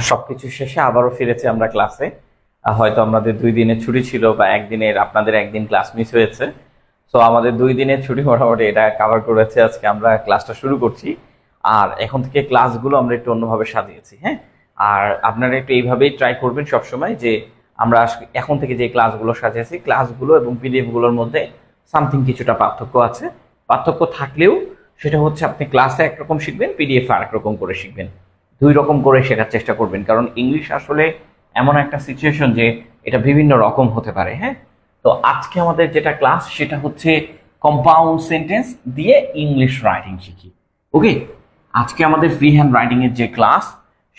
সবকিছু শেষে আবারও ফিরেছি আমরা ক্লাসে। হয়তো আমাদের 2 দিনের ছুটি ছিল বা একদিনের, আপনাদের একদিন ক্লাস মিস হয়েছে। তো আমাদের 2 দিনের ছুটি মোটামুটি এটা কাভার করেছে। আজকে আমরা ক্লাসটা শুরু করছি। আর এখন থেকে ক্লাসগুলো আমরা একটু অন্যভাবে সাজিয়েছি, হ্যাঁ। আর আপনারা একটু এইভাবেই ট্রাই করবেন সবসময়, যে আমরা এখন থেকে যে ক্লাসগুলো সাজিয়েছি, ক্লাসগুলো এবং পিডিএফ গুলোর মধ্যে সামথিং কিছুটা পার্থক্য আছে। পার্থক্য থাকলেও সেটা হচ্ছে আপনি ক্লাসে একরকম শিখবেন, পিডিএফ আর একরকম করে শিখবেন। 2 রকম করে শেখার চেষ্টা করবেন, কারণ ইংলিশ আসলে এমন একটা সিচুয়েশন যে এটা বিভিন্ন রকম হতে পারে, হ্যাঁ। তো আজকে আমাদের যেটা ক্লাস সেটা হচ্ছে কম্পাউন্ড সেন্টেন্স দিয়ে ইংলিশ রাইটিং শিখি। ওকে, আজকে আমাদের ফ্রি হ্যান্ড রাইটিং এর যে ক্লাস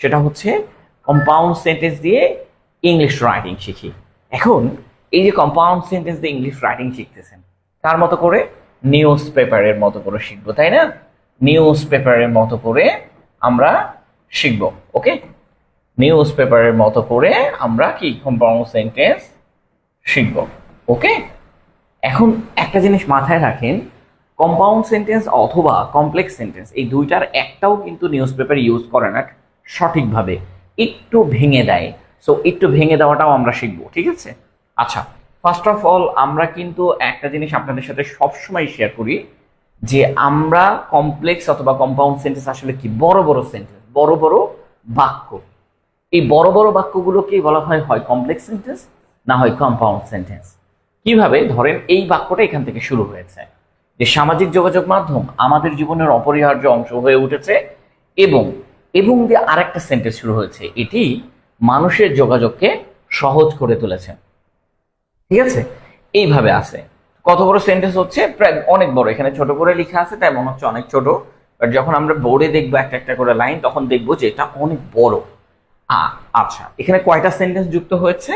সেটা হচ্ছে কম্পাউন্ড সেন্টেন্স দিয়ে ইংলিশ রাইটিং শিখি। এখন এই যে কম্পাউন্ড সেন্টেন্স দিয়ে ইংলিশ রাইটিং শিখতেছেন, তার মতো করে নিউজ পেপারের মতো করে শিখবো, তাই না? নিউজ পেপারের মতো করে আমরা শিখবো। ওকে, নিউজ পেপারের মতো করে আমরা কি কম্পাউন্ড সেন্টেন্স শিখবো। ওকে, এখন একটা জিনিস মাথায় রাখেন, কম্পাউন্ড সেন্টেন্স অথবা কমপ্লেক্স সেন্টেন্স এই দুইটার একটাও কিন্তু নিউজ পেপার ইউজ করে না সঠিকভাবে, একটু ভেঙে দেয়। সো একটু ভেঙে দেওয়াটাও আমরা শিখবো, ঠিক আছে? আচ্ছা, ফার্স্ট অফ অল আমরা কিন্তু একটা জিনিস আপনাদের সাথে সবসময় শেয়ার করি, যে আমরা কমপ্লেক্স অথবা কম্পাউন্ড সেন্টেন্স আসলে কি, বড় বড় সেন্টেন্স, বড় বড় বাক্য। এই বড় বড় বাক্যগুলোকেই বলা হয় হয় কমপ্লেক্স সেন্টেন্স, না হয় কম্পাউন্ড সেন্টেন্স। কিভাবে? ধরেন এই বাক্যটা এখান থেকে শুরু হয়েছে, যে সামাজিক যোগাযোগ মাধ্যম আমাদের জীবনের অপরিহার্য অংশ হয়ে উঠেছে, এবং এবং দিয়ে আরেকটা সেন্টেন্স শুরু হয়েছে, এটি মানুষের যোগাযোগকে সহজ করে তুলেছে। ঠিক আছে, এইভাবে আছে। কত বড় সেন্টেন্স হচ্ছে? প্রায় অনেক বড়। এখানে ছোট করে লেখা আছে তাই মনে হচ্ছে অনেক ছোট, বাট যখন আমরা বোর্ডে দেখবো একটা একটা করে লাইন, তখন দেখবো যে এটা অনেক বড়। আচ্ছা, এখানে কয়টা সেন্টেন্স যুক্ত হয়েছে?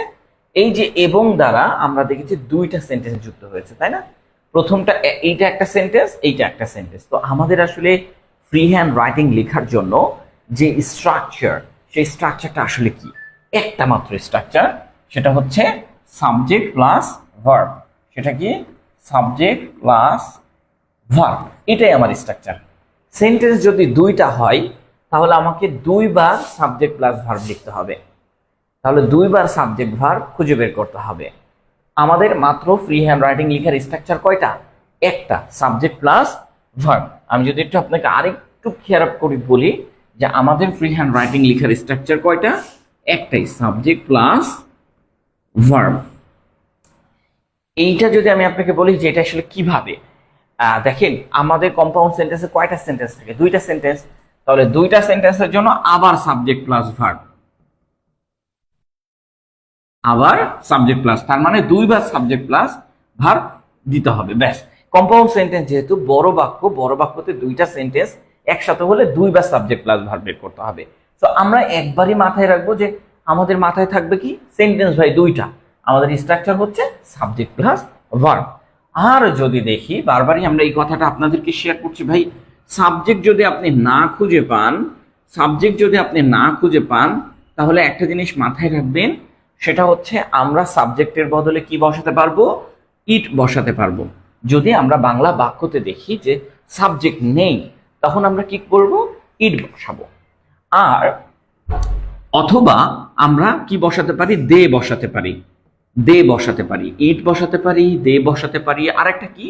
এই যে এবং দ্বারা আমরা দেখেছি 2টা সেন্টেন্স যুক্ত হয়েছে, তাই না? প্রথমটা এইটা একটা সেন্টেন্স, এইটা একটা সেন্টেন্স। তো আমাদের আসলে ফ্রি হ্যান্ড রাইটিং লেখার জন্য যে স্ট্রাকচার, সেই স্ট্রাকচারটা আসলে কি? একটা মাত্র স্ট্রাকচার, সেটা হচ্ছে সাবজেক্ট প্লাস ভার্ব। সেটা কি? সাবজেক্ট প্লাস ভার্ব, এটাই আমার স্ট্রাকচার। সেন্টেন্স যদি 2টা হয় তাহলে আমাকে 2বার সাবজেক্ট প্লাস ভার্ব লিখতে হবে। তাহলে 2বার সাবজেক্ট ভার্ব খুঁজে বের করতে হবে। আমাদের মাত্র ফ্রি হ্যান্ড রাইটিং লেখার স্ট্রাকচার কয়টা? একটা, সাবজেক্ট প্লাস ভার্ব। আমি যদি একটু আপনাকে আরেকটু খেয়াল করে বলি, যে আমাদের ফ্রি হ্যান্ড রাইটিং লেখার স্ট্রাকচার কয়টা? একটাই, সাবজেক্ট প্লাস ভার্ব। এইটা যদি আমি আপনাকে বলি যে এটা আসলে কিভাবে, দেখেন আমাদের কম্পাউন্ড সেন্টেন্সে কয়টা সেন্টেন্স থাকে? 2টা সেন্টেন্স। তাহলে 2টা সেন্টেন্সের জন্য আবার সাবজেক্ট প্লাস ভার্ব, আবার সাবজেক্ট প্লাস, তার মানে 2বার সাবজেক্ট প্লাস ভার্ব দিতে হবে, ব্যাস। কম্পাউন্ড সেন্টেন্স যেহেতু বড় বাক্য, বড় বাক্যতে 2টা সেন্টেন্স একসাথে হলে 2বার সাবজেক্ট প্লাস ভার্ব বের করতে হবে। তো আমরা একবারই মাথায় রাখবো যে আমাদের মাথায় থাকবে কি, সেন্টেন্স ভাই 2টা, আমাদের স্ট্রাকচার হচ্ছে সাবজেক্ট প্লাস ভার্ব। আর যদি দেখি, বারবারই আমরা এই কথাটা আপনাদেরকে শেয়ার করছি ভাই, সাবজেক্ট যদি আপনি না খুঁজে পান, সাবজেক্ট যদি আপনি না খুঁজে পান, তাহলে একটা জিনিস মাথায় রাখবেন, সেটা হচ্ছে আমরা সাবজেক্টের বদলে কি বসাতে পারবো? ইট বসাতে পারবো। যদি আমরা বাংলা বাক্যতে দেখি যে সাবজেক্ট নেই, তখন আমরা কি করব? ইট বসাবো। আর অথবা আমরা কি বসাতে পারি? দে বসাতে পারি, দে বসাতে পারি, ইট বসাতে পারি, দে বসাতে পারি, আর একটা কি,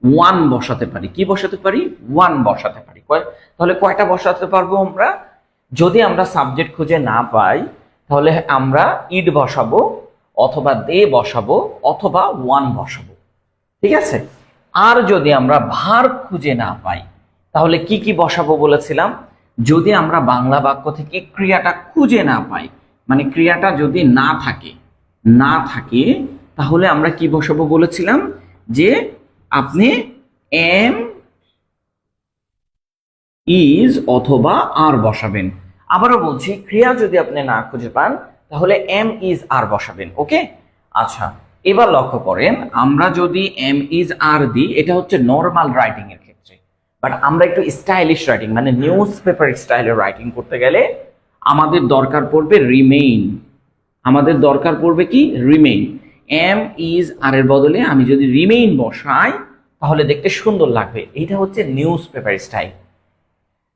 ওয়ান বসাতে পারি। কি বসাতে পারি? ওয়ান বসাতে পারি। তাহলে কয়টা বসাতে পারবো আমরা? যদি আমরা সাবজেক্ট খুঁজে না পাই, তাহলে আমরা ইট বসাবো, অথবা দে বসাবো, অথবা ওয়ান বসাবো। ঠিক আছে? আর যদি আমরা ভার্ব খুঁজে না পাই, তাহলে কি কি বসাবো বলেছিলাম? যদি আমরা বাংলা বাক্য থেকে ক্রিয়াটা খুঁজে না পাই, মানে ক্রিয়াটা যদি না থাকে, না থাকে, তাহলে আমরা কি বসাবো বলেছিলাম? যে আপনি এম ইজ অথবা আর বসাবেন। আবারও বলছি, ক্রিয়া যদি আপনি না খুঁজে পান, তাহলে এম ইজ আর বসাবেন। ওকে, আচ্ছা, এবার লক্ষ্য করেন, আমরা যদি এম ইজ আর দিই, এটা হচ্ছে নর্মাল রাইটিং এর ক্ষেত্রে, বাট আমরা একটু স্টাইলিশ রাইটিং, মানে নিউজ পেপার স্টাইলের রাইটিং করতে গেলে আমাদের দরকার পড়বে রিমেইন। আমাদের দরকার পড়বে কি? রিমেইন। এম ইজ আর এর বদলে আমি যদি রিমেইন বসাই, তাহলে দেখতে সুন্দর লাগবে। এটা হচ্ছে নিউজ পেপার স্টাইল।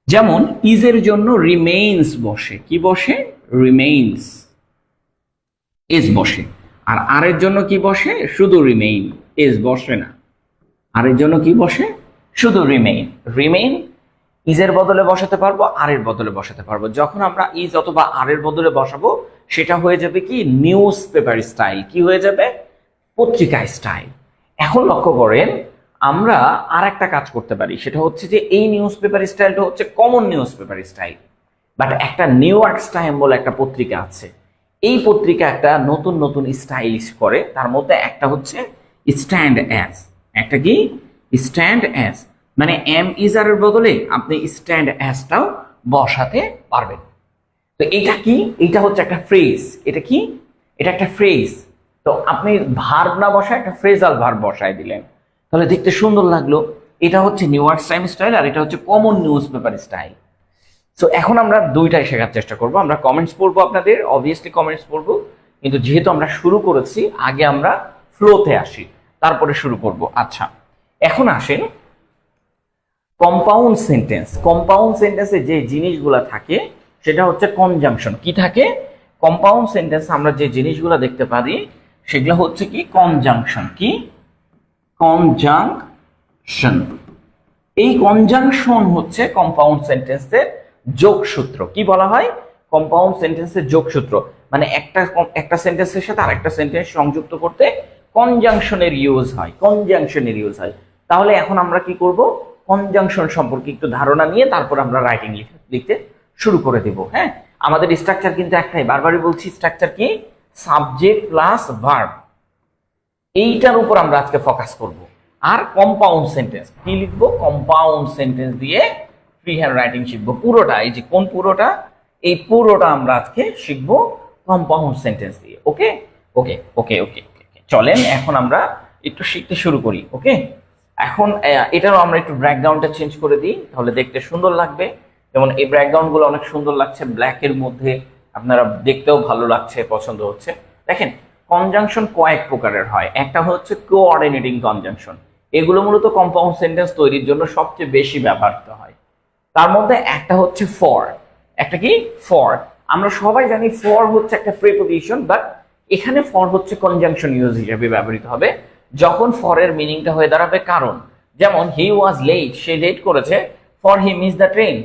যেমন ইজের জন্য রিমেইনস বসে, কি বসে? রিমেইনস, ইজ বসে। আর আর এর জন্য কি বসে? শুধু রিমেইন, ইজ বসে না। আর এর জন্য কি বসে? শুধু রিমেইন। রিমেইন ইজের বদলে বসাতে পারবো, আর এর বদলে বসাতে পারবো। যখন আমরা ইজ অথবা আর এর বদলে বসাবো সেটা হয়ে যাবে কি? News paper style. কি হয়ে যাবে? পত্রিকা স্টাইল। এখন লক্ষ্য করেন, আমরা আর একটা কাজ করতে পারি, সেটা হচ্ছে যে এই নিউজ পেপার স্টাইলটা হচ্ছে common news paper style, but একটা নিউ ইয়র্ক টাইম বলে একটা পত্রিকা আছে, এই পত্রিকা একটা নতুন নতুন স্টাইলিশ করে। তার মধ্যে একটা হচ্ছে স্ট্যান্ড অ্যাজ। একটা কি? স্ট্যান্ড অ্যাজ, মানে এম ইজার এর বদলে আপনি স্ট্যান্ড অ্যাজটাও বসাতে পারবেন। তো এটা কি? এটা হচ্ছে একটা ফ্রেজ। এটা কি? এটা একটা ফ্রেজ। তো আপনি ভার্ব না বসায় একটা ফ্রেজাল ভার্ব বসায় দিলেন, তাহলে দেখতে সুন্দর লাগলো। এটা হচ্ছে নিউ ইয়র্ক টাইম স্টাইল, আর এটা হচ্ছে common news paper style. So এখন আমরা দুইটাই শেখার চেষ্টা করব। আমরা কমেন্টস পড়বো, আপনাদের অবভিয়াসলি কমেন্টস পড়বো, কিন্তু যেহেতু আমরা শুরু করেছি আগে আমরা ফ্লোতে আসি, তারপরে শুরু করব। আচ্ছা, এখন আসেন কম্পাউন্ড সেন্টেন্স। কম্পাউন্ড সেন্টেন্সে যে জিনিসগুলো থাকে সেটা হচ্ছে কনজাংশন। কি থাকে? কম্পাউন্ড সেন্টেন্স আমরা যে জিনিসগুলো দেখতে পারি সেগুলো হচ্ছে কি? কনজাংশন। কি? কনজাংশন। এই কনজাংশন হচ্ছে কম্পাউন্ড সেন্টেন্সের যোগসূত্র। কি বলা হয়? কম্পাউন্ড সেন্টেন্সের যোগসূত্র, মানে একটা সেন্টেন্সের সাথে আরেকটা সেন্টেন্স সংযুক্ত করতে কনজাংশনের ইউজ হয়। কনজাংশনের ইউজ হয়। তাহলে এখন আমরা কি করব? কনজাংশন সম্পর্কে একটু ধারণা নিয়ে তারপর আমরা রাইটিং লিখতে শুরু করে দেব। হ্যাঁ, আমাদের স্ট্রাকচার কিন্তু একটাই, বারবারই বলছি, স্ট্রাকচার কি? Subject plus verb. এইটার উপর আমরা আজকে ফোকাস করব। আর কম্পাউন্ড সেন্টেন্স কি লিখবো? কম্পাউন্ড সেন্টেন্স দিয়ে ফ্রি হ্যান্ড রাইটিং শিখবো পুরোটা। এই যে কোন পুরোটা? এই পুরোটা আমরা আজকে শিখবো কম্পাউন্ড সেন্টেন্স দিয়ে। ওকে ওকে ওকে ওকে চলেন এখন আমরা একটু শিখতে শুরু করি। ওকে, এখন এটারও আমরা একটু ব্যাকগ্রাউন্ডটা চেঞ্জ করে দিই, তাহলে দেখতে সুন্দর লাগবে। যেমন এই ব্যাকগ্রাউন্ড গুলো অনেক সুন্দর লাগছে ব্ল্যাকের মধ্যে, আপনারা দেখতেও ভালো লাগছে, পছন্দ হচ্ছে। দেখেন, কনজাংশন কয়েক প্রকারের হয়। একটা হচ্ছে কোঅর্ডিনেটিং কনজাংশন। এগুলো মূলত কম্পাউন্ড সেন্টেন্স তৈরির জন্য সবচেয়ে বেশি ব্যবহৃত হয়। তার মধ্যে একটা হচ্ছে ফর। একটা কি? ফর। আমরা সবাই জানি ফর হচ্ছে একটা প্রিপোজিশন, বাট এখানে ফর হচ্ছে কনজাংশন ইউজ হিসেবে ব্যবহৃত হবে যখন ফরের মিনিংটা হয়ে দাঁড়াবে কারণ। যেমন হি ওয়াজ লেট, সে লেট করেছে, for he miss the train.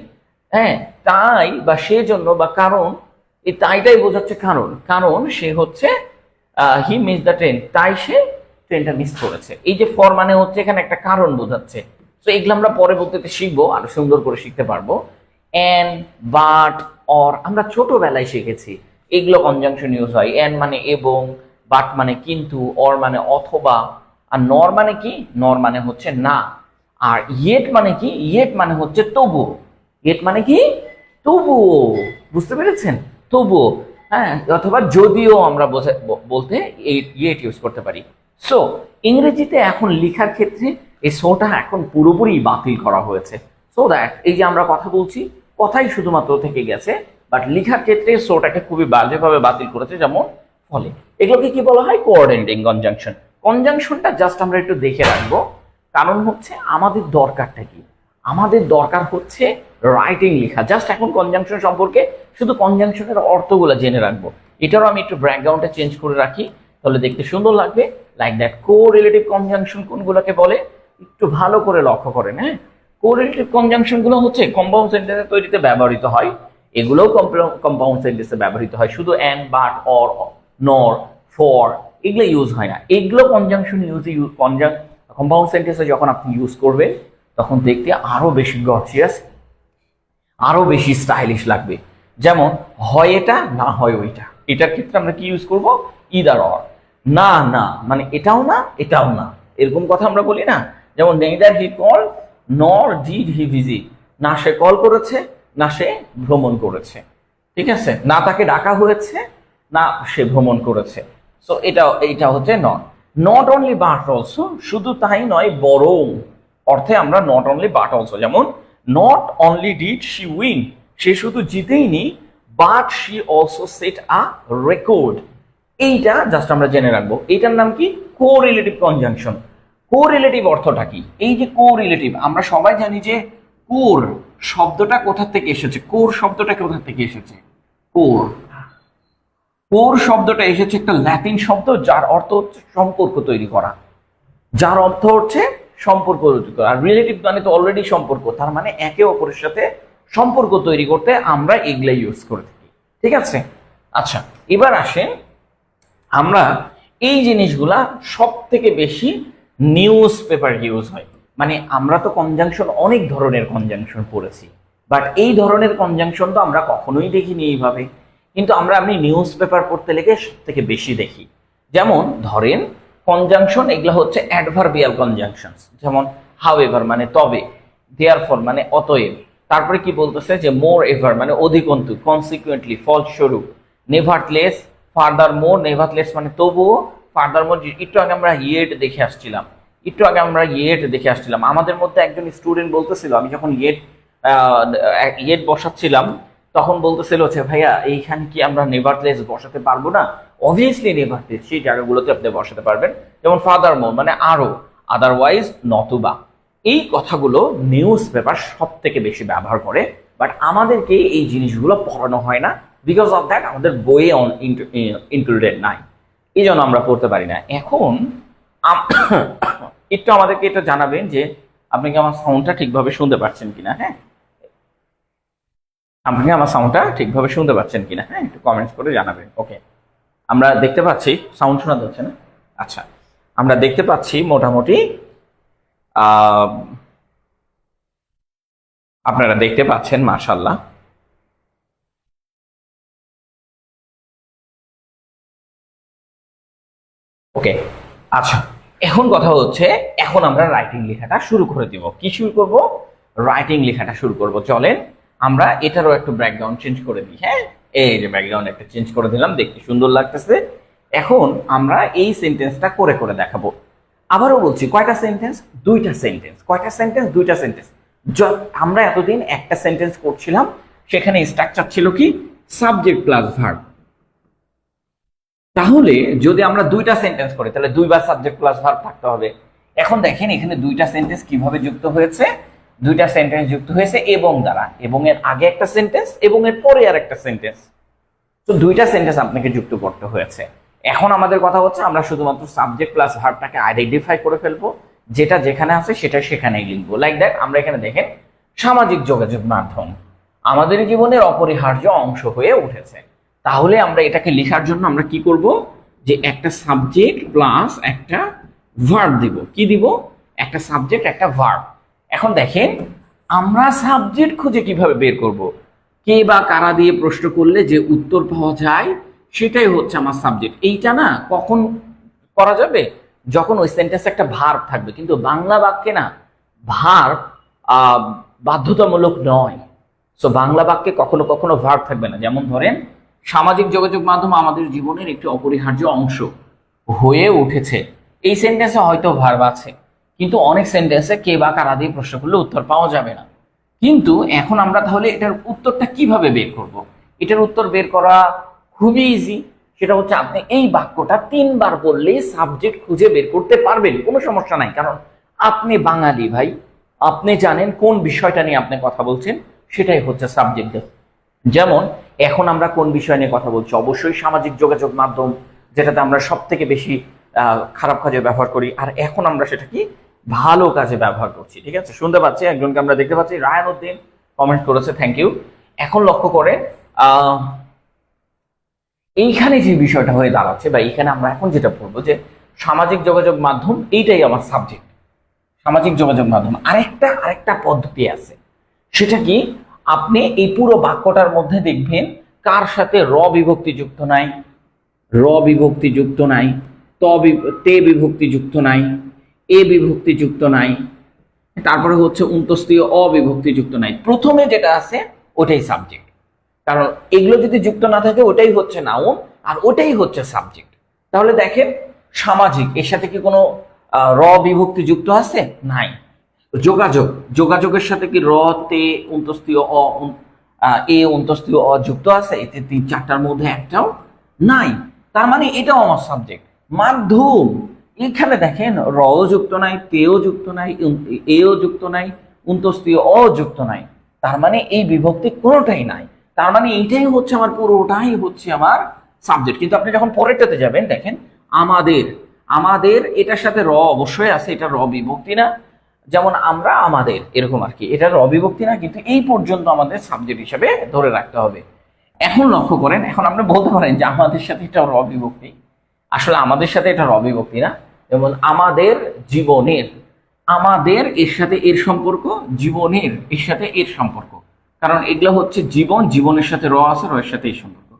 হ্যাঁ, তাই বা সেজন্য বা কারণ, এই তাইটাই বোঝাচ্ছে কারণ। কারণ সে হচ্ছে হি মিস দ্য ট্রেন, তাই সে ট্রেনটা মিস করেছে। এই যে ফর মানে হচ্ছে এখানে একটা কারণ বোঝাচ্ছে। তো এগুলো আমরা পরবর্তীতে শিখবো, আরো সুন্দর করে শিখতে পারবো। এন্ড, বাট, অর আমরা ছোটবেলায় শিখেছি এগুলো কনজাংশন ইউজ হয়। এন্ড মানে এবং, বাট মানে কিন্তু, অর মানে অথবা, আর নর মানে কি? নর মানে হচ্ছে না। আর ইয়েট মানে কি? ইয়েট মানে হচ্ছে তবু। ইয়েট মানে কি? তবুও। বুঝতে পেরেছেন? তবুও। হ্যাঁ, অথবা যদিও আমরা বলতে ইয়েট ইউজ করতে পারি। সো ইংরেজিতে এখন লেখার ক্ষেত্রে এই সোটা এখন পুরোপুরি বাতিল করা হয়েছে, সো দ্যাট এই যে আমরা কথা বলছি কথাই শুধুমাত্র থেকে গেছে, বাট লেখার ক্ষেত্রে সোটাকে খুবই বাজেভাবে বাতিল করেছে। যেমন ফলে এগুলোকে কি বলা হয়? Coordinating conjunction. কনজাংশনটা জাস্ট আমরা একটু দেখে রাখবো, কারণ হচ্ছে আমাদের দরকারটা কি? আমাদের দরকার হচ্ছে রাইটিং লেখা। জাস্ট এখন কনজাংশন সম্পর্কে শুধু কনজাংশনের অর্থগুলো জেনে রাখবো। এটারও আমি একটু ব্যাকগ্রাউন্ডটা চেঞ্জ করে রাখি, তাহলে দেখতে সুন্দর লাগবে। Like that. কোরিলেটিভ কনজাংশন কোনগুলোকে বলে একটু ভালো করে লক্ষ্য করেন। হ্যাঁ, কোরিলেটিভ কনজাংশন গুলো হচ্ছে কম্পাউন্ড সেন্টেন্স তৈরিতে ব্যবহৃত হয়। এগুলোও কম্পাউন্ড সেন্টেন্সে ব্যবহৃত হয়, শুধু এন্ড, বাট, অর, নর, ফর এগুলো ইউজ হয় না। এগুলো কনজাংশন কম্পাউন্ড সেন্টেন্সে যখন আপনি ইউজ করবেন তখন দেখতে আরো বেশি গর্জিয়াস, আরো বেশি স্টাইলিশ লাগবে। যেমন হয় এটা, না হয় ওইটা। এটার ক্ষেত্রে আমরা কি ইউজ করব? Either or. না না মানে এটাও না এটাও না, এরকম কথা আমরা বলি না? যেমন নেইদার হি কল নর ডিড হি ভিজিট। না সে কল করেছে, না সে ভ্রমণ করেছে। ঠিক আছে, না তাকে ডাকা হয়েছে, না সে ভ্রমণ করেছে। সো এইটা হচ্ছে not. Not only but also, শুধু তাই নয় বরং অর্থে আমরা নট অনলি বাট অলসো। যেমন not only did she win, সে শুধু জিতেই নি, but she also set a record. এইটা জাস্ট আমরা জেনে রাখবো। এইটার নাম কি? Correlative conjunction. কোরিলেটিভ অর্থটা কি? এই যে কোরিলেটিভ, আমরা সবাই জানি যে কোর শব্দটা কোথা থেকে এসেছে? কোর শব্দটা কোথা থেকে এসেছে? কোর, কোর শব্দটা এসেছে একটা ল্যাটিন শব্দ যার অর্থ হচ্ছে সম্পর্ক তৈরি করা, যার অর্থ হচ্ছে সম্পর্ক তৈরি করা। আর রিলেটিভ মানে তো অলরেডি সম্পর্ক, তার মানে একে অপরের সাথে সম্পর্ক তৈরি করতে আমরা এগুলা ইউজ করে থাকি। ঠিক আছে, আচ্ছা এবার আসেন, আমরা এই জিনিসগুলা সব থেকে বেশি নিউজ পেপার ইউজ হয়। মানে আমরা তো কনজাংশন, অনেক ধরনের কনজাংশন পড়েছি, বাট এই ধরনের কনজাংশন তো আমরা কখনোই দেখিনি এইভাবে, কিন্তু আমরা আপনি নিউজ পেপার পড়তে লেগে সব থেকে বেশি দেখি। যেমন ধরেন কনজাংশন, এগুলো হচ্ছে অ্যাডভার্বিয়াল কনজাংশন, যেমন হাউএভার মানে তবে, দেয়ারফর মানে অতএব, তারপরে কি বলতেছে যে মোর এভার মানে অধিকন্তু, কনসিকুয়েন্টলি ফলস্বরূপ, নেভারথলেস, ফার্দারমোর, নেভারথলেস মানে তবুও, ফার্দারমোর একটু আগে আমরা ইয়েট দেখে আসছিলাম, আমাদের মধ্যে একজন স্টুডেন্ট বলতেছিল, আমি যখন ইয়েট বসাচ্ছিলাম তখন বলতেছিল যে ভাইয়া এইখানে কি আমরা নেভারথলেস বসাতে পারবো না? অবভিয়াসলি নেভারথলেস সেই জায়গাগুলোতে আপনি বসাতে পারবেন, যেমন ফার্দারমোর মানে আরো, আদারওয়াইজ নতুবা। এই কথাগুলো নিউজ পেপার সব থেকে বেশি ব্যবহার করে, বাট আমাদেরকে এই জিনিসগুলো পড়ানো হয় না, বিকজ অফ দ্যাট আমাদের বইয়ে ইনক্লুডেড নাই, এই জন্য আমরা পড়তে পারি না। এখন একটু আমাদেরকে এটা জানাবেন যে আপনি কি আমার সাউন্ডটা ঠিকভাবে শুনতে পাচ্ছেন কিনা। হ্যাঁ, আপনি কি আমার সাউন্ডটা ঠিকভাবে শুনতে পাচ্ছেন কিনা? হ্যাঁ, একটু কমেন্টস করে জানাবেন। ওকে, আমরা দেখতে পাচ্ছি, সাউন্ড শোনা যাচ্ছে না? আচ্ছা, আমরা দেখতে পাচ্ছি মোটামুটি আপনারা দেখতে পাচ্ছেন, মাশাআল্লাহ। ওকে, আচ্ছা এখন কথা হচ্ছে, এখন আমরা রাইটিং লেখাটা শুরু করে দিব। কি শুরু করব? রাইটিং লেখাটা শুরু করব। চলেন আমরা এটারও একটু ব্যাকগ্রাউন্ড চেঞ্জ করে দিই। হ্যাঁ, এই যে ব্যাকগ্রাউন্ড একটা চেঞ্জ করে দিলাম, দেখতে সুন্দর লাগতেছে। এখন আমরা এই সেন্টেন্সটা করে করে দেখাবো। আবারও বলছি, কয়টা সেন্টেন্স? দুইটা সেন্টেন্স। কয়টা সেন্টেন্স? দুইটা সেন্টেন্স। আমরা এতদিন একটা সেন্টেন্স করছিলাম, সেখানে স্ট্রাকচার ছিল কি সাবজেক্ট প্লাস ভার্ব। তাহলে যদি আমরা দুইটা সেন্টেন্স করি তাহলে দুইবার সাবজেক্ট প্লাস ভার্ব থাকতে হবে। এখন দেখেন এখানে দুইটা সেন্টেন্স কিভাবে যুক্ত হয়েছে। দুইটা সেন্টেন্স যুক্ত হয়েছে এবং দ্বারা, এবং এর আগে একটা সেন্টেন্স এবং এর পরে আর একটা সেন্টেন্স। তো দুইটা সেন্টেন্স আপনাকে যুক্ত করতে হয়েছে। এখন আমাদের কথা হচ্ছে আমরা শুধুমাত্র সাবজেক্ট প্লাস ভার্বটাকে আইডেন্টিফাই করে ফেলবো, যেটা যেখানে আছে সেটা সেখানেই লিখবো। লাইক দ্যাট, আমরা এখানে দেখেন সামাজিক যোগাযোগ মাধ্যম আমাদের জীবনের অপরিহার্য অংশ হয়ে উঠেছে। তাহলে আমরা এটাকে লেখার জন্য আমরা কি করব, যে একটা সাবজেক্ট প্লাস একটা ভার্ব দিব। কি দিব? একটা সাবজেক্ট একটা ভার্ব। এখন দেখেন আমরা সাবজেক্ট খুঁজে কিভাবে বের করব? কে বা কারা দিয়ে প্রশ্ন করলে যে উত্তর পাওয়া যায় সেটাই হচ্ছে আমার সাবজেক্ট। এইটা না কখন করা যাবে? যখন ওই সেন্টেন্সে একটা ভার্ব থাকবে। কিন্তু বাংলা বাক্যে না ভার্ব বাধ্যতামূলক নয়। সো বাংলা বাক্যে কখনো কখনো ভার্ব থাকবে না। যেমন ধরেন সামাজিক যোগাযোগ মাধ্যম আমাদের জীবনের একটি অপরিহার্য অংশ হয়ে উঠেছে, এই সেন্টেন্সে হয়তো ভার্ব আছে, কিন্তু অনেক সেন্টেন্সে কে বা কারা দিয়ে প্রশ্ন করলে উত্তর পাওয়া যাবে না। কিন্তু এখন আমরা তাহলে এটার উত্তরটা কিভাবে বের করব? এটার উত্তর বের করা খুবই ইজি। সেটা হচ্ছে আপনি এই বাক্যটা 3 বার বললেই সাবজেক্ট খুঁজে বের করতে পারবেন, কোনো সমস্যা নাই। কারণ আপনি বাঙালি ভাই, আপনি জানেন কোন বিষয়টা নিয়ে আপনি কথা বলছেন, সেটাই হচ্ছে সাবজেক্ট। যেমন এখন আমরা কোন বিষয় নিয়ে কথা বলছি? অবশ্যই সামাজিক যোগাযোগ মাধ্যম, যেটাতে আমরা সব থেকে বেশি খারাপ কাজে ব্যবহার করি, আর এখন আমরা সেটা কি ভালো কাজে ব্যবহার করছি। ঠিক আছে, শুনতে পাচ্ছি, একজনকে আমরা দেখতে পাচ্ছি, রায়ান উদ্দিন কমেন্ট করেছে, থ্যাংক ইউ। এখন লক্ষ্য করে এইখানে যে বিষয়টা হয়ে দাঁড়াচ্ছে, বা এইখানে আমরা এখন যেটা বলবো যে সামাজিক যোগাযোগ মাধ্যম এইটাই আমার সাবজেক্ট। সামাজিক যোগাযোগ মাধ্যম আরেকটা পদ্ধতি আছে, সেটা কি? আপনি এই পুরো বাক্যটার মধ্যে দেখবেন কার সাথে র বিভক্তি যুক্ত নাই, র বিভক্তি যুক্ত নাই, তে বিভক্তি যুক্ত নাই, এ বিভক্তি যুক্ত নাই, তারপরে হচ্ছে অন্তস্থীয় অবিভক্তি যুক্ত নাই। প্রথমে যেটা আছে ওটাই সাবজেক্ট, কারণ এগুলো যদি যুক্ত না থাকে ওটাই হচ্ছে নাউন আর ওটাই হচ্ছে সাবজেক্ট। তাহলে দেখেন সামাজিক, এর সাথে কি কোনো র বিভক্তি যুক্ত আছে? নাই। যোগাযোগ, যোগাযোগের সাথে কি র, তে, অন্তস্থীয় অ, এ, অন্তস্থীয় অ যুক্ত আছে? এতে 3-4টার মধ্যে একটাও নাই। তার মানে এটাও আমার সাবজেক্ট। মাধ্যম, এখানে দেখেন রও যুক্ত নাই, তেও যুক্ত নাই, এও যুক্ত নাই, অন্তস্থীয় অ যুক্ত নাই। তার মানে এই বিভক্তি কোনোটাই নাই, তার মানে এইটাই হচ্ছে আমার, পুরোটাই হচ্ছে আমার সাবজেক্ট। কিন্তু আপনি যখন পরেরটাতে যাবেন দেখেন আমাদের, আমাদের এটার সাথে র অবশ্যই আছে, এটা র বিভক্তি না, যেমন আমরা আমাদের এরকম আর কি, এটা র বিভক্তি না, কিন্তু এই পর্যন্ত আমাদের সাবজেক্ট হিসেবে ধরে রাখতে হবে। এখন লক্ষ্য করেন, এখন আপনি বলতে পারেন যে আমাদের সাথে এটা র বিভক্তি, আসলে আমাদের সাথে এটা র বিভক্তি না। যেমন আমাদের জীবনের, আমাদের এর সাথে এর সম্পর্ক, জীবনের এর সাথে এর সম্পর্ক, কারণ এগুলো হচ্ছে জীবন, জীবনের সাথে র আছে, র এর সাথে এই সম্পর্ক।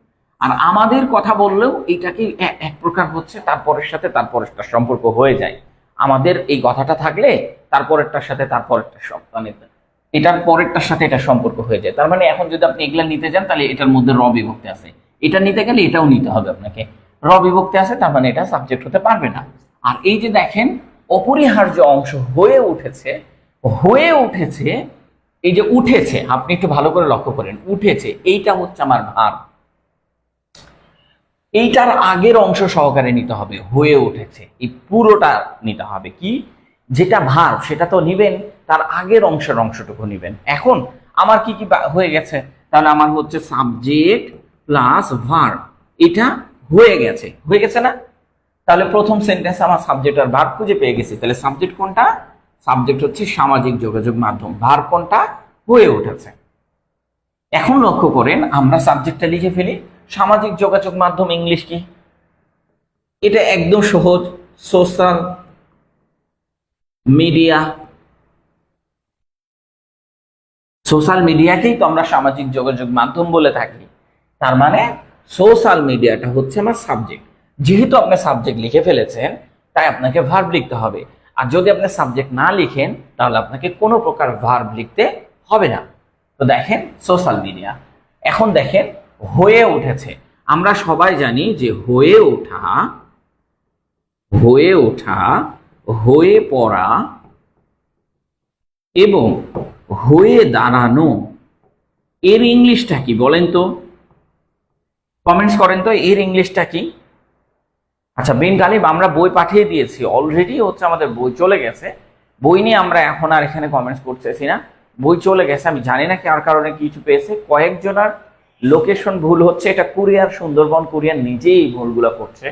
আর আমাদের কথা বললেও এইটাকে এক প্রকার হচ্ছে তারপরের সাথে তারপরেরটার সম্পর্ক হয়ে যায়। আমাদের এই কথাটা থাকলে তারপরেরটার সাথে তারপরেরটা সব, মানে এটার পরেরটার সাথে এটা সম্পর্ক হয়ে যায়। তার মানে এখন যদি আপনি এগুলা নিতে যান তাহলে এটার মধ্যে র বিভক্তি আছে, এটা নিতে গেলে এটাও নিতে হবে আপনাকে, র বিভক্তি আছে, তার মানে এটা সাবজেক্ট হতে পারবে না। আর এই যে দেখেন অপরিহার্য অংশ হয়ে উঠেছে, হয়ে উঠেছে, এই যে উঠেছে, আপনি একটু ভালো করে লক্ষ্য করেন, উঠেছে এইটা হচ্ছে আমার ভার, এইটার আগের অংশ সহকারে নিতে হবে, হয়ে উঠেছে এই পুরোটা নিতে হবে। কি যেটা ভার সেটা তো নিবেন, তার আগের অংশটুকু নিবেন। এখন আমার কি কি হয়ে গেছে, তাহলে আমার হচ্ছে সাবজেক্ট প্লাস ভার, এটা হয়ে গেছে, হয়ে গেছে না? তাহলে প্রথম সেন্টেন্স আমার সাবজেক্ট আর ভার্ব খুঁজে পেয়ে গেছি। তাহলে সাবজেক্ট কোনটা? সাবজেক্ট হচ্ছে সামাজিক যোগাযোগ মাধ্যম, ভার্ব কোনটা? হয়ে উঠেছে। এখন লক্ষ্য করেন আমরা সাবজেক্টটা লিখে ফেলি, সামাজিক যোগাযোগ মাধ্যম ইংলিশ কি? এটা একদম সহজ, সোশ্যাল মিডিয়া। সোশ্যাল মিডিয়াকেই তো আমরা সামাজিক যোগাযোগ মাধ্যম বলে থাকি। তার মানে সোশ্যাল মিডিয়াটা হচ্ছে আমার সাবজেক্ট। যেহেতু আপনি সাবজেক্ট লিখে ফেলেছেন তাই আপনাকে ভার্ব লিখতে হবে। আর যদি আপনি সাবজেক্ট না লিখেন তাহলে আপনাকে কোনো প্রকার ভার্ব লিখতে হবে না। তো দেখেন সোশ্যাল মিডিয়া। এখন দেখেন হয়ে উঠেছে, আমরা সবাই জানি যে হয়ে ওঠা, হয়ে ওঠা, হয়ে পড়া এবং হয়ে দাঁড়ানো, এর ইংলিশটা কি বলেন তো? কমেন্টস করেন তো এর ইংলিশটা কি? আচ্ছা বিন গালিব, আমরা বই পাঠিয়ে দিয়েছি অলরেডি, হচ্ছে আমাদের বই চলে গেছে, বই নিয়ে আমরা এখন আর এখানে কমেন্টস করতেছি না, বই চলে গেছে। আমি জানি না কার কারণে কিছু পেয়েছে, কয়েকজনের লোকেশন ভুল হচ্ছে, এটা কুরিয়ার, সুন্দরবন কুরিয়ার নিজেই এই ভুলগুলো করছে,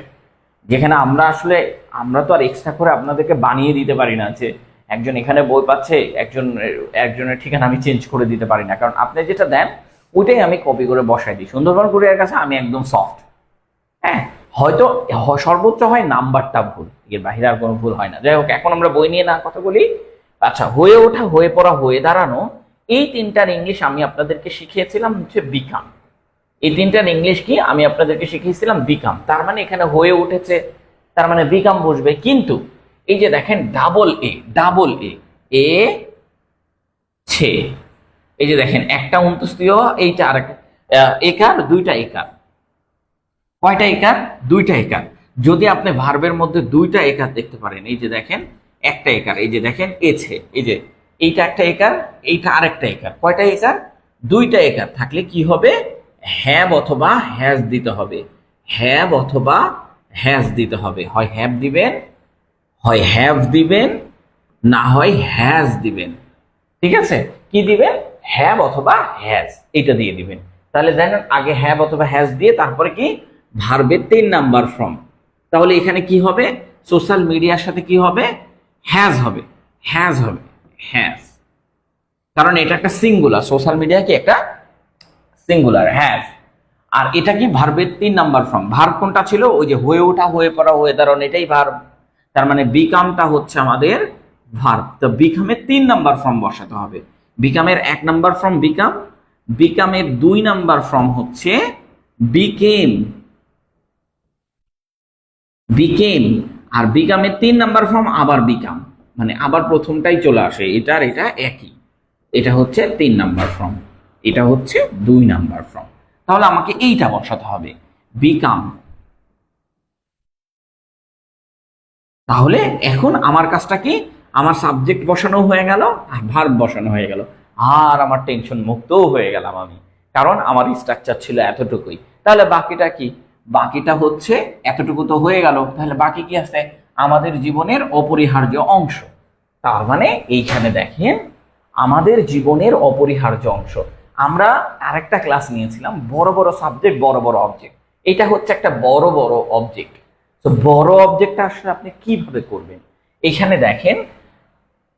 যেখানে আমরা আসলে আমরা তো আর এক্সট্রা করে আপনাদেরকে বানিয়ে দিতে পারি না যে একজন এখানে বই পাচ্ছে, একজনের ঠিকানা আমি চেঞ্জ করে দিতে পারি না, কারণ আপনি যেটা দেন ওইটাই আমি কপি করে বসাই দিই। সুন্দরবন কুরিয়ার কাছে আমি একদম সফট। হ্যাঁ, হয়তো সর্বোচ্চ হয় নাম্বারটা ভুল, এর বাইরে আর কোনো ভুল হয় না। যাই হোক, এখন আমরা বই নিয়ে না কথা বলি। আচ্ছা, হয়ে ওঠা, হয়ে পড়া, হয়ে দাঁড়ানো, এই তিনটার ইংলিশ আমি আপনাদেরকে শিখিয়েছিলাম হচ্ছে বিকাম। এই তিনটার ইংলিশ কি আমি আপনাদেরকে শিখিয়েছিলাম? বিকাম। তার মানে এখানে হয়ে উঠেছে, তার মানে বিকাম বসবে। কিন্তু এই যে দেখেন ডাবল এ, ডাবল এ, এ ছে, এই যে দেখেন একটা অন্তস্তীয়, এইটা আর একার, দুইটা একার, কয়টা একার? দুইটা একার। যদি আপনি ভার্বের মধ্যে দুইটা একার দেখতে পারেন, এই যে দেখেন একটা একার, এই যে দেখেন এছে, এই যে এইটা একটা একার, এইটা আরেকটা একার, কয়টা একার? দুইটা একার থাকলে কি হবে? হ্যাভ অথবা হ্যাজ দিতে হবে, হ্যাভ অথবা হ্যাজ দিতে হবে। হয় হ্যাভ দিবেন, হয় হ্যাভ দিবেন, না হয় হ্যাজ দিবেন। ঠিক আছে, কি দিবেন? হ্যাভ অথবা হ্যাজ, এটা দিয়ে দিবেন। তাহলে জানেন আগে হ্যাভ অথবা হ্যাজ দিয়ে তারপরে কি? ভার্বের 3 নাম্বার ফর্ম। তাহলে এখানে কি হবে? সোশ্যাল মিডিয়ার সাথে কি হবে? হ্যাজ হবে, হ্যাজ হবে, হ্যাজ, কারণ এটা একটা সিঙ্গুলার, সোশ্যাল মিডিয়া কি একটা সিঙ্গুলার, হ্যাজ। আর এটা কি? ভার্বের 3 নাম্বার ফর্ম। ভার্ব কোনটা ছিল? ওই যে হয়ে ওঠা, হয়ে পড়া, হয়ে দাঁড়ানো, এটাই ভার্ব। তার মানে বিকামটা হচ্ছে আমাদের ভার্ব। তো বিকামের 3 নাম্বার ফর্ম বসাতে হবে। বিকামের 1 নাম্বার ফর্ম বিকাম, বিকামের 2 নাম্বার ফর্ম হচ্ছে বিকেম, বিকেম, আর বিকামের 3 নাম্বার ফর্ম আবার বিকাম, মানে আবার প্রথমটাই চলে আসে, এটার এটা একই। এটা হচ্ছে 3 নাম্বার ফর্ম, এটা হচ্ছে 2 নাম্বার ফর্ম। তাহলে আমাকে এইটা বসাতে হবে, বিকাম। তাহলে এখন আমার কাজটা কি? আমার সাবজেক্ট বসানো হয়ে গেল আর ভার্ব বসানো হয়ে গেল, আর আমার টেনশন মুক্তও হয়ে গেলাম আমি, কারণ আমার স্ট্রাকচার ছিল এতটুকুই। তাহলে বাকিটা কি? বাকিটা হচ্ছে এতটুকু তো হয়ে গেল, তাহলে বাকি কি আছে? আমাদের জীবনের অপরিহার্য অংশ। তার মানে এইখানে দেখেন আমাদের জীবনের অপরিহার্য অংশ। আমরা আরেকটা ক্লাস নিয়েছিলাম বড় বড় সাবজেক্ট, বড় বড় অবজেক্ট। এটা হচ্ছে একটা বড় বড় অবজেক্ট। তো বড় অবজেক্টটা আসলে আপনি কিভাবে করবেন? এখানে দেখেন,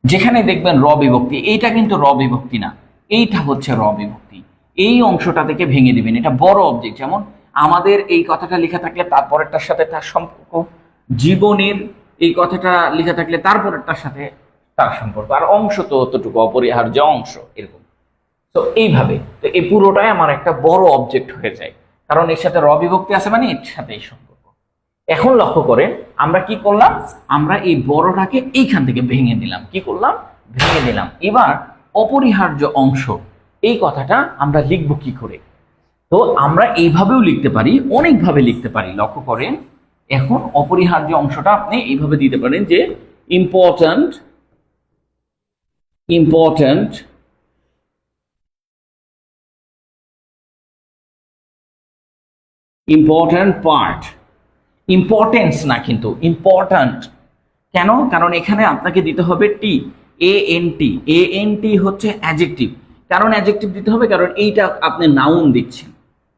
যেখানে দেখবেন র বিভক্তি, এইটা কিন্তু র বিভক্তি না, এইটা হচ্ছে র বিভক্তি। এই অংশটা থেকে ভেঙে দিবেন। এটা বড় অবজেক্ট। যেমন আমাদের এই কথাটা লেখা থাকলে তারপরেরটার সাথে তার সম্পর্ক, জীবনের এই কথাটা লেখা থাকলে তারপরেরটার সাথে তার সম্পর্ক, আর অংশ তো অতটুকু অপরিহার্য অংশ, এরকম। তো এইভাবে তো এই পুরোটাই আমার একটা বড় অবজেক্ট হয়ে যায়, কারণ এর সাথে র বিভক্তি আছে, মানে এর সাথে এই সম্পর্ক। এখন লক্ষ্য করেন আমরা কি করলাম, আমরা এই বড়টাকে এইখান থেকে ভেঙে দিলাম। কি করলাম? ভেঙে দিলাম। এবার অপরিহার্য অংশ, এই কথাটা আমরা লিখবো কি করে? তো আমরা এইভাবেও লিখতে পারি, অনেকভাবে লিখতে পারি। লক্ষ্য করেন, এখন অপরিহার্য অংশটা আপনি এইভাবে দিতে পারেন যে important important important part, importance না কিন্তু ইম্পর্ট্যান্ট। কেন? কারণ এখানে আপনাকে দিতে হবে টি, A N T. A N T হচ্ছে অ্যাডজেক্টিভ। কারণ অ্যাডজেক্টিভ দিতে হবে, কারণ এইটা আপনি নাউন দিচ্ছেন।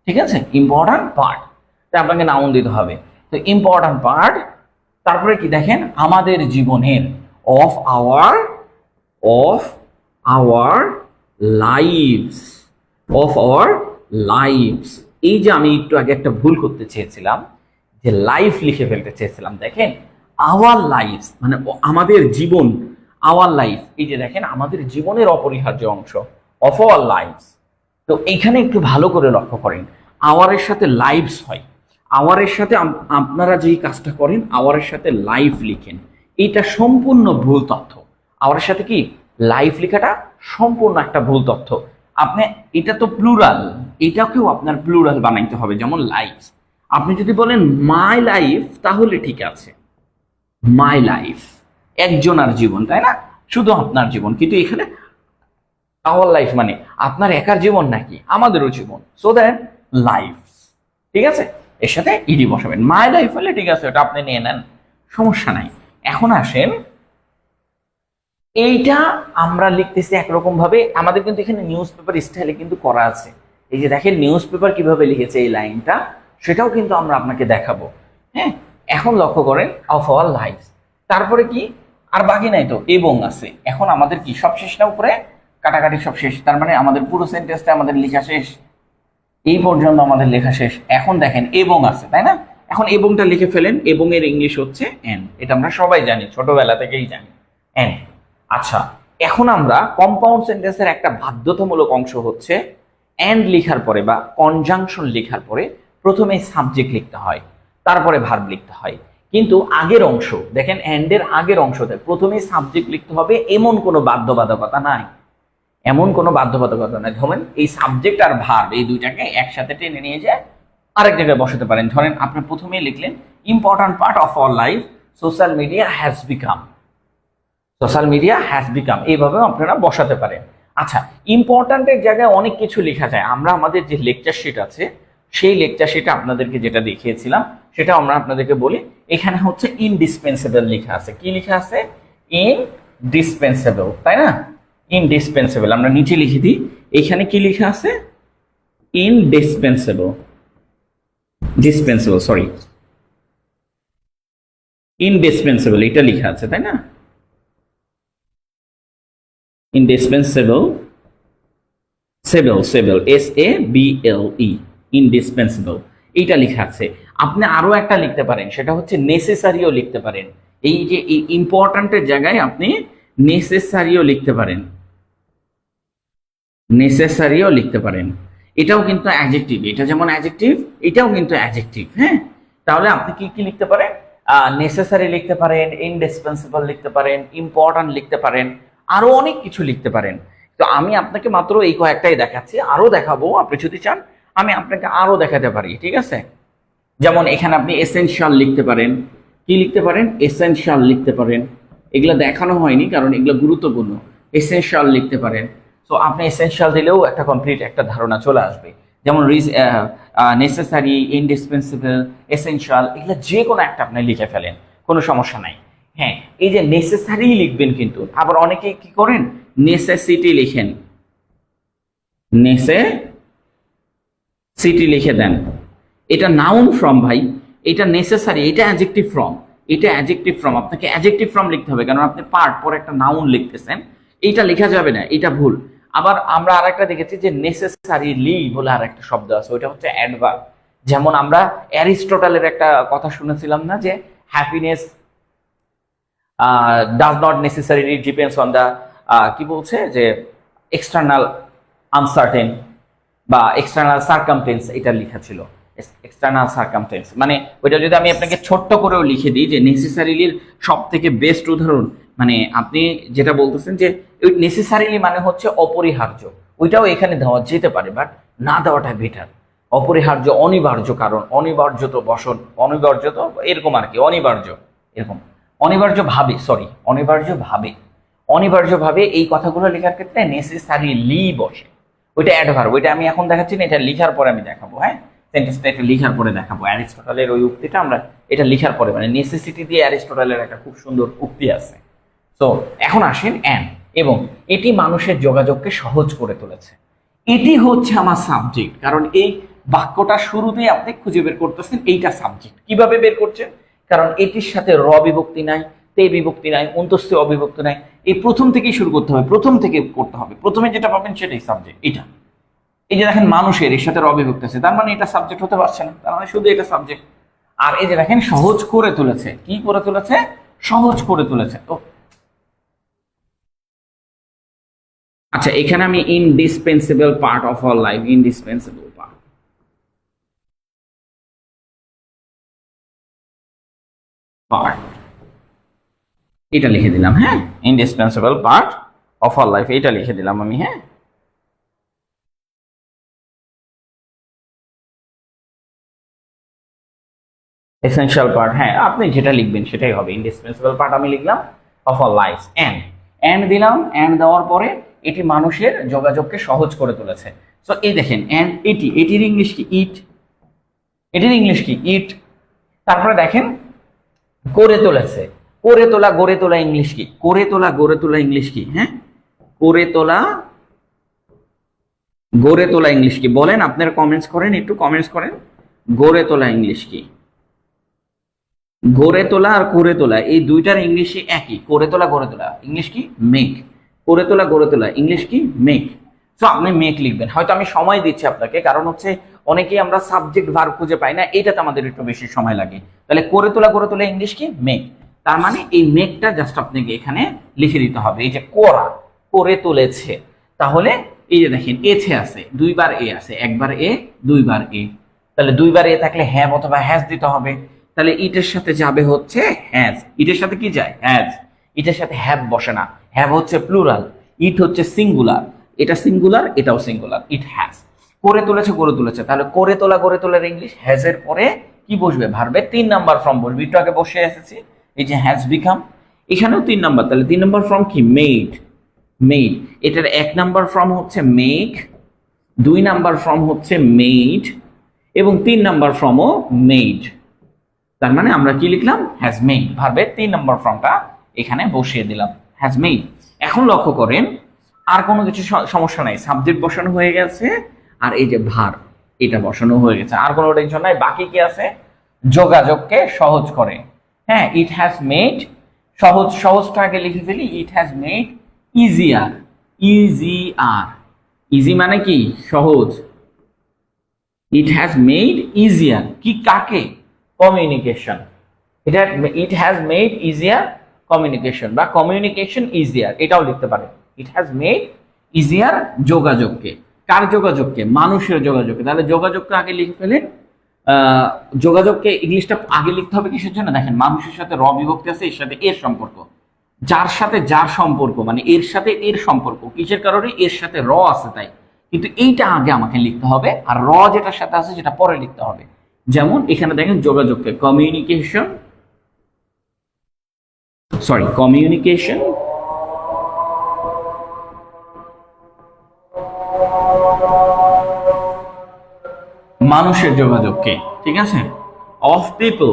ঠিক আছে? ইম্পর্ট্যান্ট পার্ট, তাই আপনাকে নাউন দিতে হবে। তো ইম্পর্ট্যান্ট পার্ট, তারপরে কি দেখেন, আমাদের জীবনের, of our lives, of our lives. এই যে আমি একটু আগে একটা ভুল করতে চেয়েছিলাম, যে লাইফ লিখে ফেলতে চেয়েছিলাম। দেখেন আওয়ার লাইফস মানে আমাদের জীবন, আওয়ার লাইফ। এই যে দেখেন আমাদের জীবনের অপরিহার্য অংশ, অফ আওয়ার লাইফস। তো এইখানে একটু ভালো করে লক্ষ্য করেন, আওয়ারের সাথে লাইভস হয়। আওয়ারের সাথে আপনারা যেই কাজটা করেন, আওয়ারের সাথে লাইফ লিখেন, এটা সম্পূর্ণ ভুল তথ্য। আওয়ারের সাথে কি লাইফ লেখাটা সম্পূর্ণ একটা ভুল তথ্য। আপনি এটা তো প্লুরাল, এটাকেও আপনার প্লুরাল বানাইতে হবে, যেমন লাইফ। আপনি যদি বলেন মাই লাইফ, তাহলে ঠিক আছে, মাই লাইফ, একজনের জীবন, তাই না? শুধু আপনার জীবন। কিন্তু এখানে আওয়ার লাইফ মানে আপনার একার জীবন নাকি আমাদেরও জীবন, সো দ্যাট লাইফ। ঠিক আছে? এর সাথে ইডি বসাবেন। মাই লাইফ হলে ঠিক আছে, ওটা আপনি নিয়ে নেন, সমস্যা নাই। এখন আসেন, এইটা আমরা লিখতেছি একরকম ভাবে, আমাদের কিন্তু এখানে নিউজ পেপার স্টাইলে কিন্তু করা আছে। এই যে দেখেন নিউজ পেপার কিভাবে লিখেছে এই লাইনটা, সেটাও কিন্তু আমরা আপনাকে দেখাবো। হ্যাঁ, এখন লক্ষ্য করেন, অফ আওয়ার লাইফ, তারপরে কি আর বাকি নাই তো, এবং আছে। এখন আমাদের কি সব শেষ না? উপরে কাটাকাটি সব শেষ, তার মানে আমাদের পুরো সেন্টেন্সটা আমাদের লেখা শেষ, এই পর্যন্ত আমাদের লেখা শেষ। এখন দেখেন এবং আছে, তাই না? এখন এবংটা লিখে ফেলেন। এবং এর ইংলিশ হচ্ছে এন্ড, এটা আমরা সবাই জানি, ছোটবেলা থেকেই জানি, এন্ড। আচ্ছা, এখন আমরা কম্পাউন্ড সেন্টেন্সের একটা বাধ্যতামূলক অংশ হচ্ছে এন্ড লেখার পরে বা কনজাংশন লেখার পরে প্রথমে সাবজেক্ট লিখতে হয়, তারপরে ভার্ব লিখতে হয়। কিন্তু আগের অংশ দেখেন, এন্ডের আগের অংশতে প্রথমে সাবজেক্ট লিখতে হবে, এমন কোনো বাধ্যবাধকতা নাই। এমন কোনো বাধ্যবাধকতা নাই। ধরেন এই সাবজেক্ট আর ভার্ব এই দুইটাকে একসাথে টেনে নিয়ে যায় আরেক জায়গায় বসাতে পারেন। ধরেন আপনি প্রথমেই লিখলেন important part of our life social media has become, social media has become, এইভাবেও আপনারা বসাতে পারেন। আচ্ছা, ইম্পর্ট্যান্টের জায়গায় অনেক কিছু লেখা যায়। আমরা আমাদের যে লেকচার শিট আছে, সেই লেকচার শিটে আপনাদেরকে যেটা দেখিয়েছিলাম সেটা আমরা আপনাদেরকে বলি। এখানে হচ্ছে ইনডিসপেন্সেবল লেখা আছে। কি লেখা আছে? ইনডিসপেন্সেবল, তাই না? ইনডিসপেন্সেবল আমরা নিচে লিখে দিই। এখানে কি লেখা আছে? ইনডিসপেন্সেবল, ডিসপেন্সেবল, সরি, ইনডিসপেন্সেবল এটা লেখা আছে, তাই না? ইনডিসপেন্সেবল, সেবল, SABLE, ইনডিসপেন্সেবল, এইটা লেখা আছে। আপনি আরো একটা লিখতে পারেন, সেটা হচ্ছে নেসেসারিও লিখতে পারেন। এই যে ইম্পর্ট্যান্টের জায়গায় আপনি নেসেসারিও লিখতে পারেন, নেসেসারিও লিখতে পারেন। এটাও কিন্তু অ্যাডজেক্টিভ, এটা যেমন অ্যাডজেক্টিভ, এটাও কিন্তু অ্যাডজেক্টিভ। হ্যাঁ, তাহলে আপনি কি কি লিখতে পারেন? নেসেসারি লিখতে পারেন, ইনডিসপেন্সেবল লিখতে পারেন, ইম্পর্ট্যান্ট লিখতে পারেন, আরো অনেক কিছু লিখতে পারেন। তো আমি আপনাকে মাত্র এই কয়েকটাই দেখাচ্ছি, আরো দেখাবো। আপনি যদি চান আমি আপনাকে আরো দেখাতে পারি, ঠিক আছে? যেমন এখানে আপনি এসেনশিয়াল লিখতে পারেন। কি লিখতে পারেন? এসেনশিয়াল লিখতে পারেন। এগুলো দেখানো হয়নি কারণ এগুলো গুরুত্বপূর্ণ। এসেনশিয়াল লিখতে পারেন। তো আপনি এসেনশিয়াল দিলেও একটা কমপ্লিট একটা ধারণা চলে আসবে। যেমন নেসেসারি, ইনডিসপেন্সেবল, এসেনশিয়াল, এগুলো যে কোনো একটা আপনি লিখে ফেলেন, কোনো সমস্যা নাই। হ্যাঁ, এই যে নেসেসারি লিখবেন, কিন্তু আবার অনেকে কি করেন নেসেসিটি লিখেন, নেসেসিটি লিখে দেন। এটা নাউন ফর্ম ভাই, এটা নেসেসারি, এটা অ্যাডজেক্টিভ ফর্ম, এটা অ্যাডজেক্টিভ ফর্ম। আপনাকে অ্যাডজেক্টিভ ফর্ম লিখতে হবে, কারণ আপনি পার্ট পরে একটা নাউন লিখতেছেন, এইটা লেখা যাবে না, এটা ভুল। আবার আমরা আরেকটা দেখেছি যে নেসেসারিলি বলে আরেকটা শব্দ আছে, ওইটা হচ্ছে অ্যাডভার্ব। যেমন আমরা অ্যারিস্টটলের একটা কথা শুনেছিলাম না, যে happiness does not necessarily depends on the কি বলছে, যে এক্সটার্নাল আনসার্টেন বা এক্সটার্নাল সার্কামটেন্স, এটা লেখা ছিল এক্সটার্নাল সার্কামটেন্স। মানে ওইটা যদি আমি আপনাকে ছোট্ট করেও লিখে দিই, যে নেসেসারিলির সব থেকে বেস্ট উদাহরণ, মানে আপনি যেটা বলতেছেন যে নেসেসারিলি মানে হচ্ছে অপরিহার্য, ওইটাও এখানে দেওয়া যেতে পারে, বাট না দেওয়াটা বেটার। অপরিহার্য, অনিবার্য কারণ, অনিবার্য তো বসন, অনিবার্য তো এরকম আর কি, অনিবার্য এরকম, অনিবার্য ভাবে, সরি অনিবার্য ভাবে, অনিবার্য ভাবে এই কথাগুলো লেখার ক্ষেত্রে নেসেসারিলি বসে, ওইটা অ্যাডভার্ব। ওইটা আমি এখন দেখাচ্ছি না, এটা লিখার পরে আমি দেখাবো। হ্যাঁ, সেন্টেন্সটা এটা লিখার পরে দেখাবো। অ্যারিস্টটলের ওই উক্তিটা আমরা এটা লিখার পরে, মানে নেসেসিটি দিয়ে অ্যারিস্টটলের একটা খুব সুন্দর উক্তি আছে। তো এখন আসেন অ্যান্ড, এবং এটি মানুষের যোগাযোগকে সহজ করে তুলেছে। এটি হচ্ছে আমার সাবজেক্ট, কারণ এই বাক্যটা শুরুতেই আপনি খুঁজে বের করতেছেন এইটা সাবজেক্ট। কিভাবে বের করছেন? কারণ এটির সাথে র বিভক্তি নাই, তে বিভক্তি নাই, অন্তস্থ অবিভক্তি নাই, এই প্রথম থেকেই শুরু করতে হবে, প্রথম থেকে করতে হবে। প্রথমে যেটা পাবেন সেটাই সাবজেক্ট। এটা এই যে দেখেন মানুষের, এর সাথে র বিভক্তি আছে, তার মানে এটা সাবজেক্ট হতে পারছে না, তার মানে শুধু এটা সাবজেক্ট। আর এই যে দেখেন সহজ করে তুলেছে, কি করে তুলেছে? সহজ করে তুলেছে। তো আচ্ছা, এখানে আমি indispensable part of our life, indispensable part এটা লিখে দিলাম। হ্যাঁ, indispensable part of our life এটা লিখে দিলাম আমি। হ্যাঁ, এসেনশিয়াল পার্ট, হ্যাঁ আপনি যেটা লিখবেন সেটাই হবে। ইনডিসপেন্সিবল পার্ট আমি লিখলাম অফ আওয়ার লাইফ। এন্ড দিলাম, এন্ড দেওয়ার পরে এটি মানুষের যোগাযোগকে সহজ করে তুলেছে। সো এই দেখেন এন্ড, এটির ইংলিশ কি? ইট। এটির ইংলিশ কি? ইট। তারপরে দেখেন করে তুলেছে, করে তোলা, গড়ে তোলা ইংলিশ কি? করে তোলা, গড়ে তোলা ইংলিশ কি? হ্যাঁ, করে তোলা, গড়ে তোলা ইংলিশ কি বলেন? আপনারা কমেন্টস করেন, একটু কমেন্টস করেন। গড়ে তোলা ইংলিশ কি? গড়ে তোলা আর করে তোলা এই দুইটার ইংলিশই একই। করে তোলা, গড়ে তোলা ইংলিশ কি? মেক। করে তোলা, গড়ে তোলা ইংলিশ কি? মেক। তো আপনি মেক লিখবেন। হয়তো আমি সময় দিচ্ছি আপনাকে, কারণ হচ্ছে অনেকেই আমরা সাবজেক্ট ভার্ব খুঁজে পাই না, এটাতে আমাদের একটু বেশি সময় লাগে। তাহলে করে তোলা, গড়ে তোলা ইংলিশ কি? মেক। তার মানে এই মেকটা জাস্ট আপনাকে এখানে লিখে দিতে হবে। এই যে করা, করে তুলেছে, তাহলে এই যে দেখেন এছে আছে, দুইবার এ আছে, একবার এ, দুইবার এ, তাহলে দুইবার এ থাকলে হ্যাভ অথবা হ্যাজ দিতে হবে। তাহলে ইটের সাথে যাবে হচ্ছে হ্যাজ, ইটের সাথে কি যায়? হ্যাজ। ইটের সাথে হ্যাভ বসে না, হ্যাভ হচ্ছে প্লুরাল, ইট হচ্ছে সিঙ্গুলার, এটা সিঙ্গুলার, এটাও সিঙ্গুলার, ইট হ্যাজ। করে তুলেছে, করে তুলেছে, তাহলে করে তোলা, গড়ে তোলার ইংলিশ হ্যাজ এর পরে কি বসবে? ভার্বের 3 নাম্বার ফর্ম বসবে। একটু আগে বসে এসেছি, এই যে হ্যাজ বিকাম, এখানেও 3 নাম্বার, তাহলে 3 নাম্বার ফর্ম কি? মেড। মেড, এটার 1 নাম্বার ফর্ম হচ্ছে মেক, 2 নাম্বার ফর্ম হচ্ছে মেড, এবং 3 নাম্বার ফর্মও মেড। তার মানে আমরা কি লিখলাম? Has made. ভার্বের 3 নম্বর ফর্মটা এখানে বসিয়ে দিলাম, হ্যাজ মেড। এখন লক্ষ্য করেন আর কোনো কিছু সমস্যা নাই, সাবজেক্ট বসানো হয়ে গেছে, আর এই যে ভার্ব এটা বসানো হয়ে গেছে, আর কোনো টেনশন নাই। বাকি কি আছে? যোগাযোগকে সহজ করে। হ্যাঁ, ইট হ্যাজ মেড, সহজ, সহজটা আগে লিখে ফেলি। It has made easier, easier, easy মানে কি? সহজ। ইট হ্যাজ মেড ইজিয়ার, কি কাকে? কমিউনিকেশন। এটা it has made easier communication, বা কমিউনিকেশন ইজিয়ার, এটাও লিখতে পারে। ইট হ্যাজ মেড ইজিয়ার যোগাযোগকে। কার যোগাযোগকে? মানুষের যোগাযোগকে। তাহলে যোগাযোগকে আগে লিখে ফেলেন। যোগাযোগকে ইংলিশটা আগে লিখতে হবে কিসের জন্য? দেখেন মানুষের সাথে র বিভক্তি আছে, এর সাথে এর সম্পর্ক, যার সাথে যার সম্পর্ক, মানে এর সাথে এর সম্পর্ক, কিসের কারণে? এর সাথে র আছে তাই। কিন্তু এইটা আগে আমাকে লিখতে হবে, আর র যেটার সাথে আছে সেটা পরে লিখতে হবে। যেমন এখানে দেখেন যোগাযোগকে কমিউনিকেশন, কমিউনিকেশন মানুষের যোগাযোগকে, ঠিক আছে? অফ পিপল,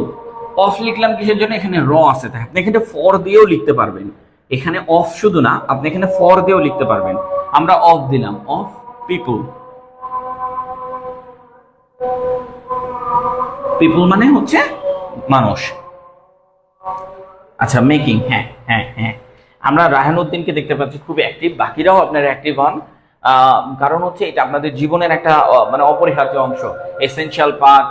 অফ লিখলাম কিসের জন্য? এখানে র আছে তাই, আপনি এখানে ফর দিয়েও লিখতে পারবেন। এখানে অফ শুধু না, আপনি এখানে ফর দিয়েও লিখতে পারবেন। আমরা অফ দিলাম, অফ পিপল। পিপল মানে হচ্ছে মানুষ। আচ্ছা, মেকিং, হ্যাঁ হ্যাঁ হ্যাঁ, আমরা রায়হান উদ্দিনকে দেখতে পাচ্ছি খুব অ্যাক্টিভ, বাকিরাও আপনারা অ্যাক্টিভ হন। কারণ হচ্ছে এটা আপনাদের জীবনের একটা মানে অপরিহার্য অংশ, এসেনশিয়াল পার্ট,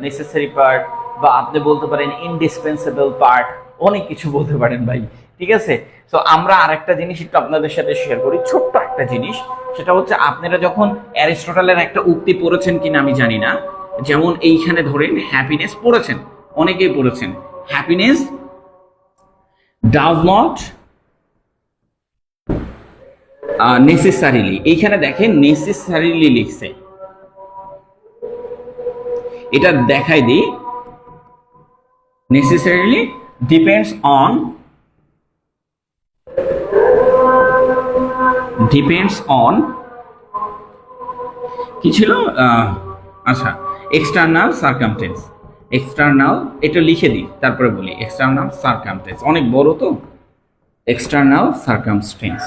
নেসেসারি পার্ট, বা আপনি বলতে পারেন ইনডিসপেন্সেবল পার্ট, অনেক কিছু বলতে পারেন ভাই, ঠিক আছে। তো আমরা আরেকটা জিনিস একটু আপনাদের সাথে শেয়ার করি, ছোট্ট একটা জিনিস, সেটা হচ্ছে আপনারা যখন অ্যারিস্টটলের একটা উক্তি পড়েছেন কিনা আমি জানি না, যেমন এইখানে ধরেন হ্যাপিনেস পড়েছেন, অনেকেই পড়েছেন, হ্যাপিনেস ডাজ নট নেসেসারিলি, এইখানে দেখেন নেসেসারিলি লিখছে, এটা দেখাই দিই, নেসেসারিলি ডিপেন্ডস অন কি ছিল, আচ্ছা, এক্সটার্নাল সার্কামস্টেন্স, এক্সটার্নাল, এটা লিখে দিই তারপরে বলি, এক্সটার্নাল সার্কামস্টেন্স অনেক বড় তো, এক্সটার্নাল সার্কামস্টেন্স,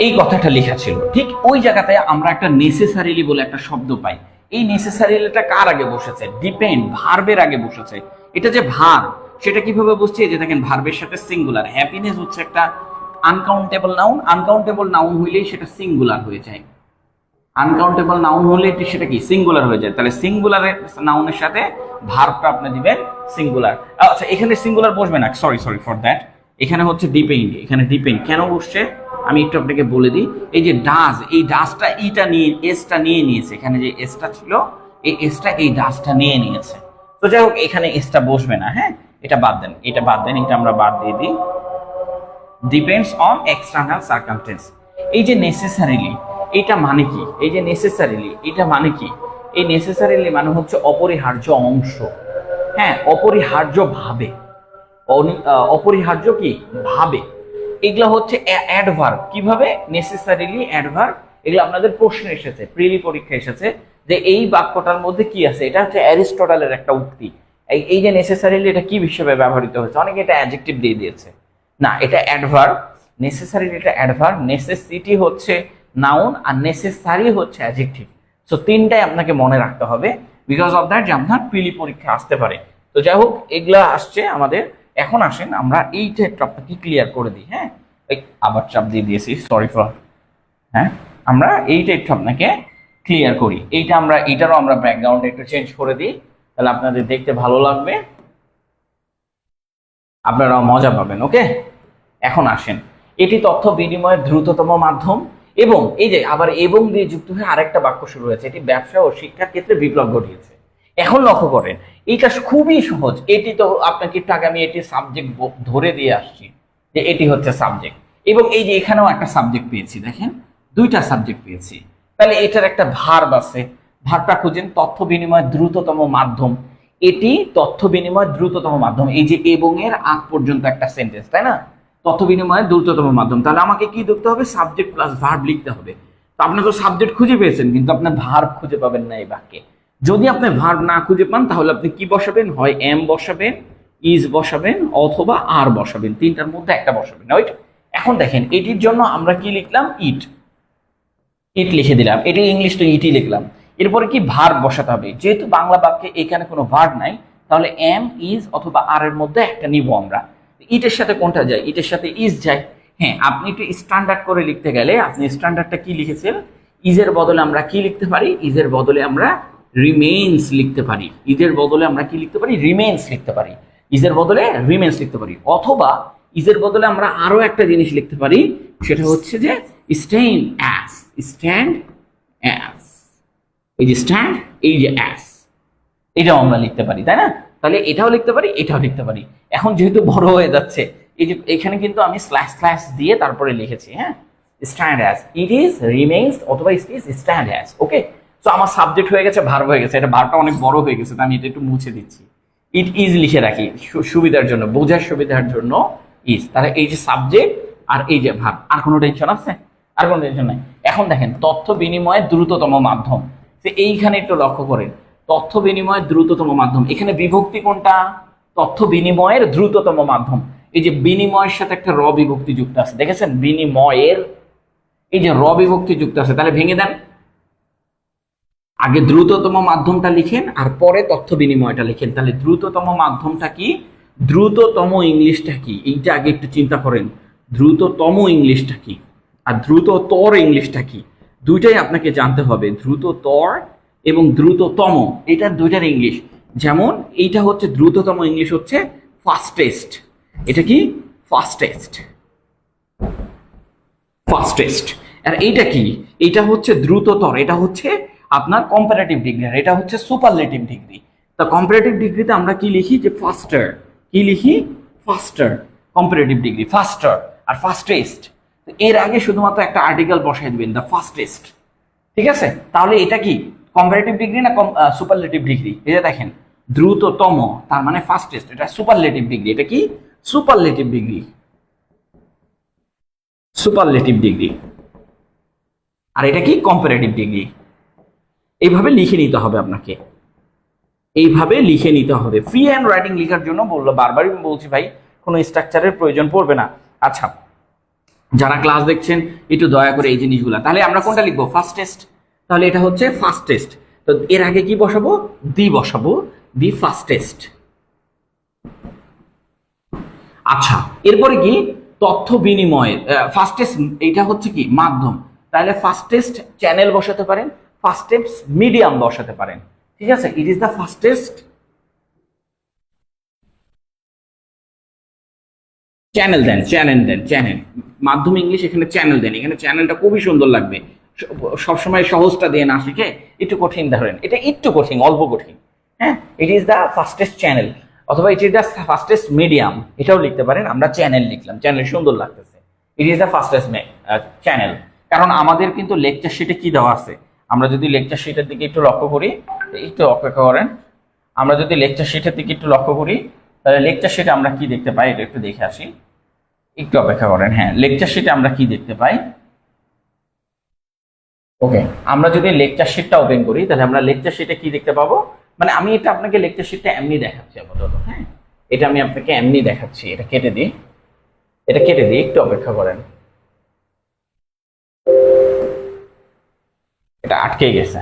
এই কথাটা লেখা ছিল। ঠিক ওই জায়গাতে আমরা একটা নেসেসারিলি বলে একটা শব্দ পাই। এই নেসেসারিলিটা কার আগে বসেছে? ডিপেন্ড, ভার্বের আগে বসেছে। এটা যে ভার্ব, সেটা কিভাবে বুঝছি? এই যে দেখেন ভার্বের সাথে সিঙ্গুলার, হ্যাপিনেস হচ্ছে একটা আনকাউন্টেবল নাউন, আনকাউন্টেবল নাউন হইলেই সেটা সিঙ্গুলার হয়ে যায়, আনকাউন্টেবল নাউন হলে সেটা কি সিঙ্গুলার হয়ে যায়। তাহলে সিঙ্গুলারের নাউনের সাথে ভার্বটা আপনি দিবেন সিঙ্গুলার। আচ্ছা, এখানে সিঙ্গুলার বসবে না, সরি ফর দ্যাট, এখানে হচ্ছে ডিপেন্ড, এখানে ডিপেন্ড কেন বসছে আমি একটু আপনাকে বলে দিই। এই যে ডাজ, এই ডাজটা ইটা নিয়ে, এসটা নিয়ে নিয়েছে, এখানে যে এসটা ছিল এই এসটা এই ডাজটা নিয়ে নিয়েছে। তো যাই হোক, এখানে এসটা বসবে না, হ্যাঁ, এটা বাদ দেন, এটা বাদ দেন, এটা আমরা বাদ দিয়ে দিই। ডিপেন্ডস অন এক্সটার্নাল সার্কামস্টেন্স, এই যে নেসেসারিলি, এটা মানে কি? এই যে নেসেসারিলি, এটা মানে কি? এই নেসেসারিলি মানে হচ্ছে অপরিহার্য অংশ, হ্যাঁ, অপরিহার্য ভাবে, অপরিহার্য কি ভাবে, এগুলা হচ্ছে অ্যাডভার্ব। কিভাবে? Necessarily adverb. এগুলো আপনাদের প্রশ্নে এসেছে, প্রিলি পরীক্ষা এসেছে যে এই বাক্যটার মধ্যে কি আছে। এটা হচ্ছে অ্যারিস্টটলের একটা উক্তি। এই যে নেসেসারিলি, এটা কি হিসেবে ব্যবহৃত হয়েছে? অনেকে এটা অ্যাডজেক্টিভ দিয়ে দিয়েছে, না, এটা অ্যাডভার্ব। নেসেসারিলি এটা অ্যাডভার্ব, নেসেসিটি হচ্ছে নাউন, আর নেসেসারি হচ্ছে অ্যাডজেক্টিভ। সো তিনটাই আপনাকে মনে রাখতে হবে, বিকজ অফ দ্যাট যে আপনার প্রিলি পরীক্ষা আসতে পারে। তো যাই হোক, এগুলা আসছে আমাদের। এখন আসেন আমরা এইটা একটু আপনাকে ক্লিয়ার করে দিই, হ্যাঁ, আবার চাপ দিয়ে দিয়েছি, সরি ফর, হ্যাঁ, আমরা এইটা একটু আপনাকে ক্লিয়ার করি। এইটারও আমরা ব্যাকগ্রাউন্ড একটু চেঞ্জ করে দিই, তাহলে আপনাদের দেখতে ভালো লাগবে, আপনারাও মজা পাবেন। ওকে, এখন আসেন, এটি তথ্য বিনিময়ের দ্রুততম মাধ্যম, এবং এই যে আবার এবং দিয়ে যুক্ত হয়ে আরেকটা বাক্য শুরু হয়েছে, এটি ব্যবসা ও শিক্ষার ক্ষেত্রে বিপ্লব ঘটিয়েছে। এখন লক্ষ্য করেন, এটা খুবই সহজ। এটি তো আপনাকে একটু আগে আমি এটি সাবজেক্ট ধরে দিয়ে আসছি যে এটি হচ্ছে সাবজেক্ট, এবং এই যে এখানেও একটা সাবজেক্ট পেয়েছি, দেখেন দুইটা সাবজেক্ট পেয়েছি। তাহলে এটার একটা ভার্ব আছে, ভার্বটা খুঁজেন, তথ্য বিনিময়ের দ্রুততম মাধ্যম। এটি তথ্য বিনিময়ের দ্রুততম মাধ্যম, এই যে এবং এর আগ পর্যন্ত একটা সেন্টেন্স, তাই না? তথ্য বিনিময়ের দ্রুততম মাধ্যম, তাহলে আমাকে কি লিখতে হবে? সাবজেক্ট প্লাস ভার্ব লিখতে হবে। তো আপনি তো সাবজেক্ট খুঁজে পেয়েছেন, কিন্তু আপনার ভার্ব খুঁজে পাবেন না এই বাক্যে। যদি আপনি ভার্ব না খুঁজে পান, তাহলে আপনি কি বসাবেন? হয় এম বসাবেন, ইজ বসাবেন, অথবা আর বসাবেন, তিনটার মধ্যে একটা বসাবেন, রাইট? এখন দেখেন, এটির জন্য আমরা কি লিখলাম? ইট, ইট লিখে দিলাম, এটি ইংলিশ তো ইটই লিখলাম। এরপরে কি ভার্ব বসাতে হবে, যেহেতু বাংলা বাক্যে এখানে কোনো ভার্ব নাই, তাহলে এম, ইজ অথবা আর এর মধ্যে একটা নিব আমরা। ইটের সাথে কোনটা যায়? ইটের সাথে ইজ যায়। হ্যাঁ, আপনি একটু স্ট্যান্ডার্ড করে লিখতে গেলে আপনি স্ট্যান্ডার্ডটা কি লিখেছেন? ইজের বদলে আমরা কি লিখতে পারি? ইজের বদলে আমরা রিমেইনস লিখতে পারি। ইজের বদলে আমরা কি লিখতে পারি? রিমেইনস লিখতে পারি। ইজের বদলে রিমেইনস লিখতে পারি, অথবা ইজের বদলে আমরা আরো একটা জিনিস লিখতে পারি, সেটা হচ্ছে যে স্ট্যান্ড অ্যাজ, স্ট্যান্ড অ্যাজ, এই যে স্ট্যান্ড, এই যে অ্যাজ, এটাও আমরা লিখতে পারি, তাই না? তাহলে এটাও লিখতে পারি, এটাও লিখতে পারি। এখন যেহেতু বড় হয়ে যাচ্ছে, এই যে এখানে কিন্তু আমি স্ল্যাশ স্ল্যাশ দিয়ে তারপরে লিখেছি, হ্যাঁ, stand as, it is, remains অথবা ইট ইজ স্ট্যান্ড অ্যাজ। ওকে, তো আমার সাবজেক্ট হয়ে গেছে, ভার্ব হয়ে গেছে, এটা ভার্বটা অনেক বড় হয়ে গেছে, তো আমি এটা একটু মুছে দিচ্ছি। ইট ইজ লিখে রাখি সুবিধার জন্য, বোঝার সুবিধার জন্য ইজ। তাহলে এই যে সাবজেক্ট আর এই যে ভার্ব, আর কোনো টেনশন আছে? আর কোনো টেনশন নাই। এখন দেখেন, তথ্য বিনিময়ের দ্রুততম মাধ্যম, তো এইখানে একটু লক্ষ্য করেন, তথ্য বিনিময়ের দ্রুততম মাধ্যম, এখানে বিভক্তি কোনটা? তথ্য বিনিময়ের দ্রুততম মাধ্যম। এই যে বিনিময়ের সাথে একটা র বিভক্তি যুক্ত আছে, দেখেছেন? বিনিময়ের এই যে র বিভক্তি যুক্ত আছে, তাহলে ভেঙে দেন। আগে দ্রুততম মাধ্যমটা লিখেন আর পরে তথ্য বিনিময়টা লিখেন। তাহলে দ্রুততম মাধ্যমটা কি, দ্রুততম ইংলিশটা কি, এইটা আগে একটু চিন্তা করেন। দ্রুততম ইংলিশটা কি আর দ্রুততর ইংলিশটা কি, দুইটাই আপনাকে জানতে হবে। দ্রুততর এবং দ্রুততম, এটার দুইটার ইংলিশ। যেমন এইটা হচ্ছে দ্রুততম ইংলিশ হচ্ছে ফাস্টেস্ট। এটা কি? Fastest, fastest. আর এইটা কি? এটা হচ্ছে দ্রুততর, এটা হচ্ছে আপনার কম্পারেটিভ ডিগ্রি, আর এটা হচ্ছে সুপারলেটিভ ডিগ্রি। তা কম্পারেটিভ ডিগ্রিতে আমরা কি লিখি? যে ফাস্টার। কি লিখি? ফাস্টার। কম্পারেটিভ ডিগ্রি ফাস্টার আর ফাস্টেস্ট। এর আগে শুধুমাত্র একটা আর্টিকেল বসাই দিবেন, দ্য ফাস্টেস্ট। ঠিক আছে? তাহলে এটা কি কম্পারেটিভ ডিগ্রি না সুপারলেটিভ ডিগ্রি? এই যে দেখেন, দ্রুততম তার মানে ফাস্টেস্ট, এটা সুপারলেটিভ ডিগ্রি। এটা কি? Superlative degree, superlative degree. আর এটা কি? Comparative degree. এইভাবে লিখে নিতে হবে আপনাকে, এইভাবে লিখে নিতে হবে। ফ্রি হ্যান্ড রাইটিং লেখার জন্য বারবারই বলছি ভাই, কোনো স্ট্রাকচারের প্রয়োজন পড়বে না। আচ্ছা, যারা ক্লাস দেখছেন একটু দয়া করে এই জিনিসগুলো, তাহলে আমরা কোনটা লিখবো? ফাস্টেস্ট। তাহলে এটা হচ্ছে ফাস্টেস্ট, তো এর আগে কি বসাবো? দি বসাবো, দি ফাস্টেস্ট। আচ্ছা, এরপরে কি? তথ্য বিনিময়, ফাস্টেস্ট এটা হচ্ছে কি? মাধ্যম। তাহলে ফাস্টেস্ট চ্যানেল বসাতে পারেন, ফাস্টেস্ট মিডিয়াম বসাতে পারেন। ঠিক আছে? It is the fastest channel. দেন চ্যানেল, দেন চ্যানেল। মাধ্যম ইংলিশ, এখানে চ্যানেল দেন। এখানে চ্যানেলটা খুবই সুন্দর লাগবে। সবসময় সহজটা দিয়ে না শিখে একটু কঠিন ধরেন, এটা একটু কঠিন, অল্প কঠিন। হ্যাঁ, it is the fastest channel, অথবা it is the fastest medium, এটাও লিখতে পারেন। আমরা চ্যানেল লিখলাম, চ্যানেল সুন্দর লাগতেছে। It is the fastest channel. কারণ আমাদের কিন্তু লেকচার শিটে কি দেওয়া আছে, আমরা যদি লেকচার শিটের দিকে একটু লক্ষ্য করি, একটু অপেক্ষা করেন। আমরা যদি লেকচার শিটের দিকে একটু লক্ষ্য করি, তাহলে লেকচার শিটে আমরা কি দেখতে পাই এটা একটু দেখে আসি। একটু অপেক্ষা করেন। হ্যাঁ, লেকচার শিটে আমরা কি দেখতে পাই? ওকে, আমরা যদি লেকচার শিটটা ওপেন করি, তাহলে আমরা লেকচার শিটে কি দেখতে পাবো? মানে আমি এটা আপনাকে লেকচার শিটটা এমনি দেখাচ্ছি আপাতত। হ্যাঁ, এটা আমি আপনাকে এমনি দেখাচ্ছি। এটা কেটে দিই, এটা কেটে দিই, একটু অপেক্ষা করেন। এটা আটকে গেছে,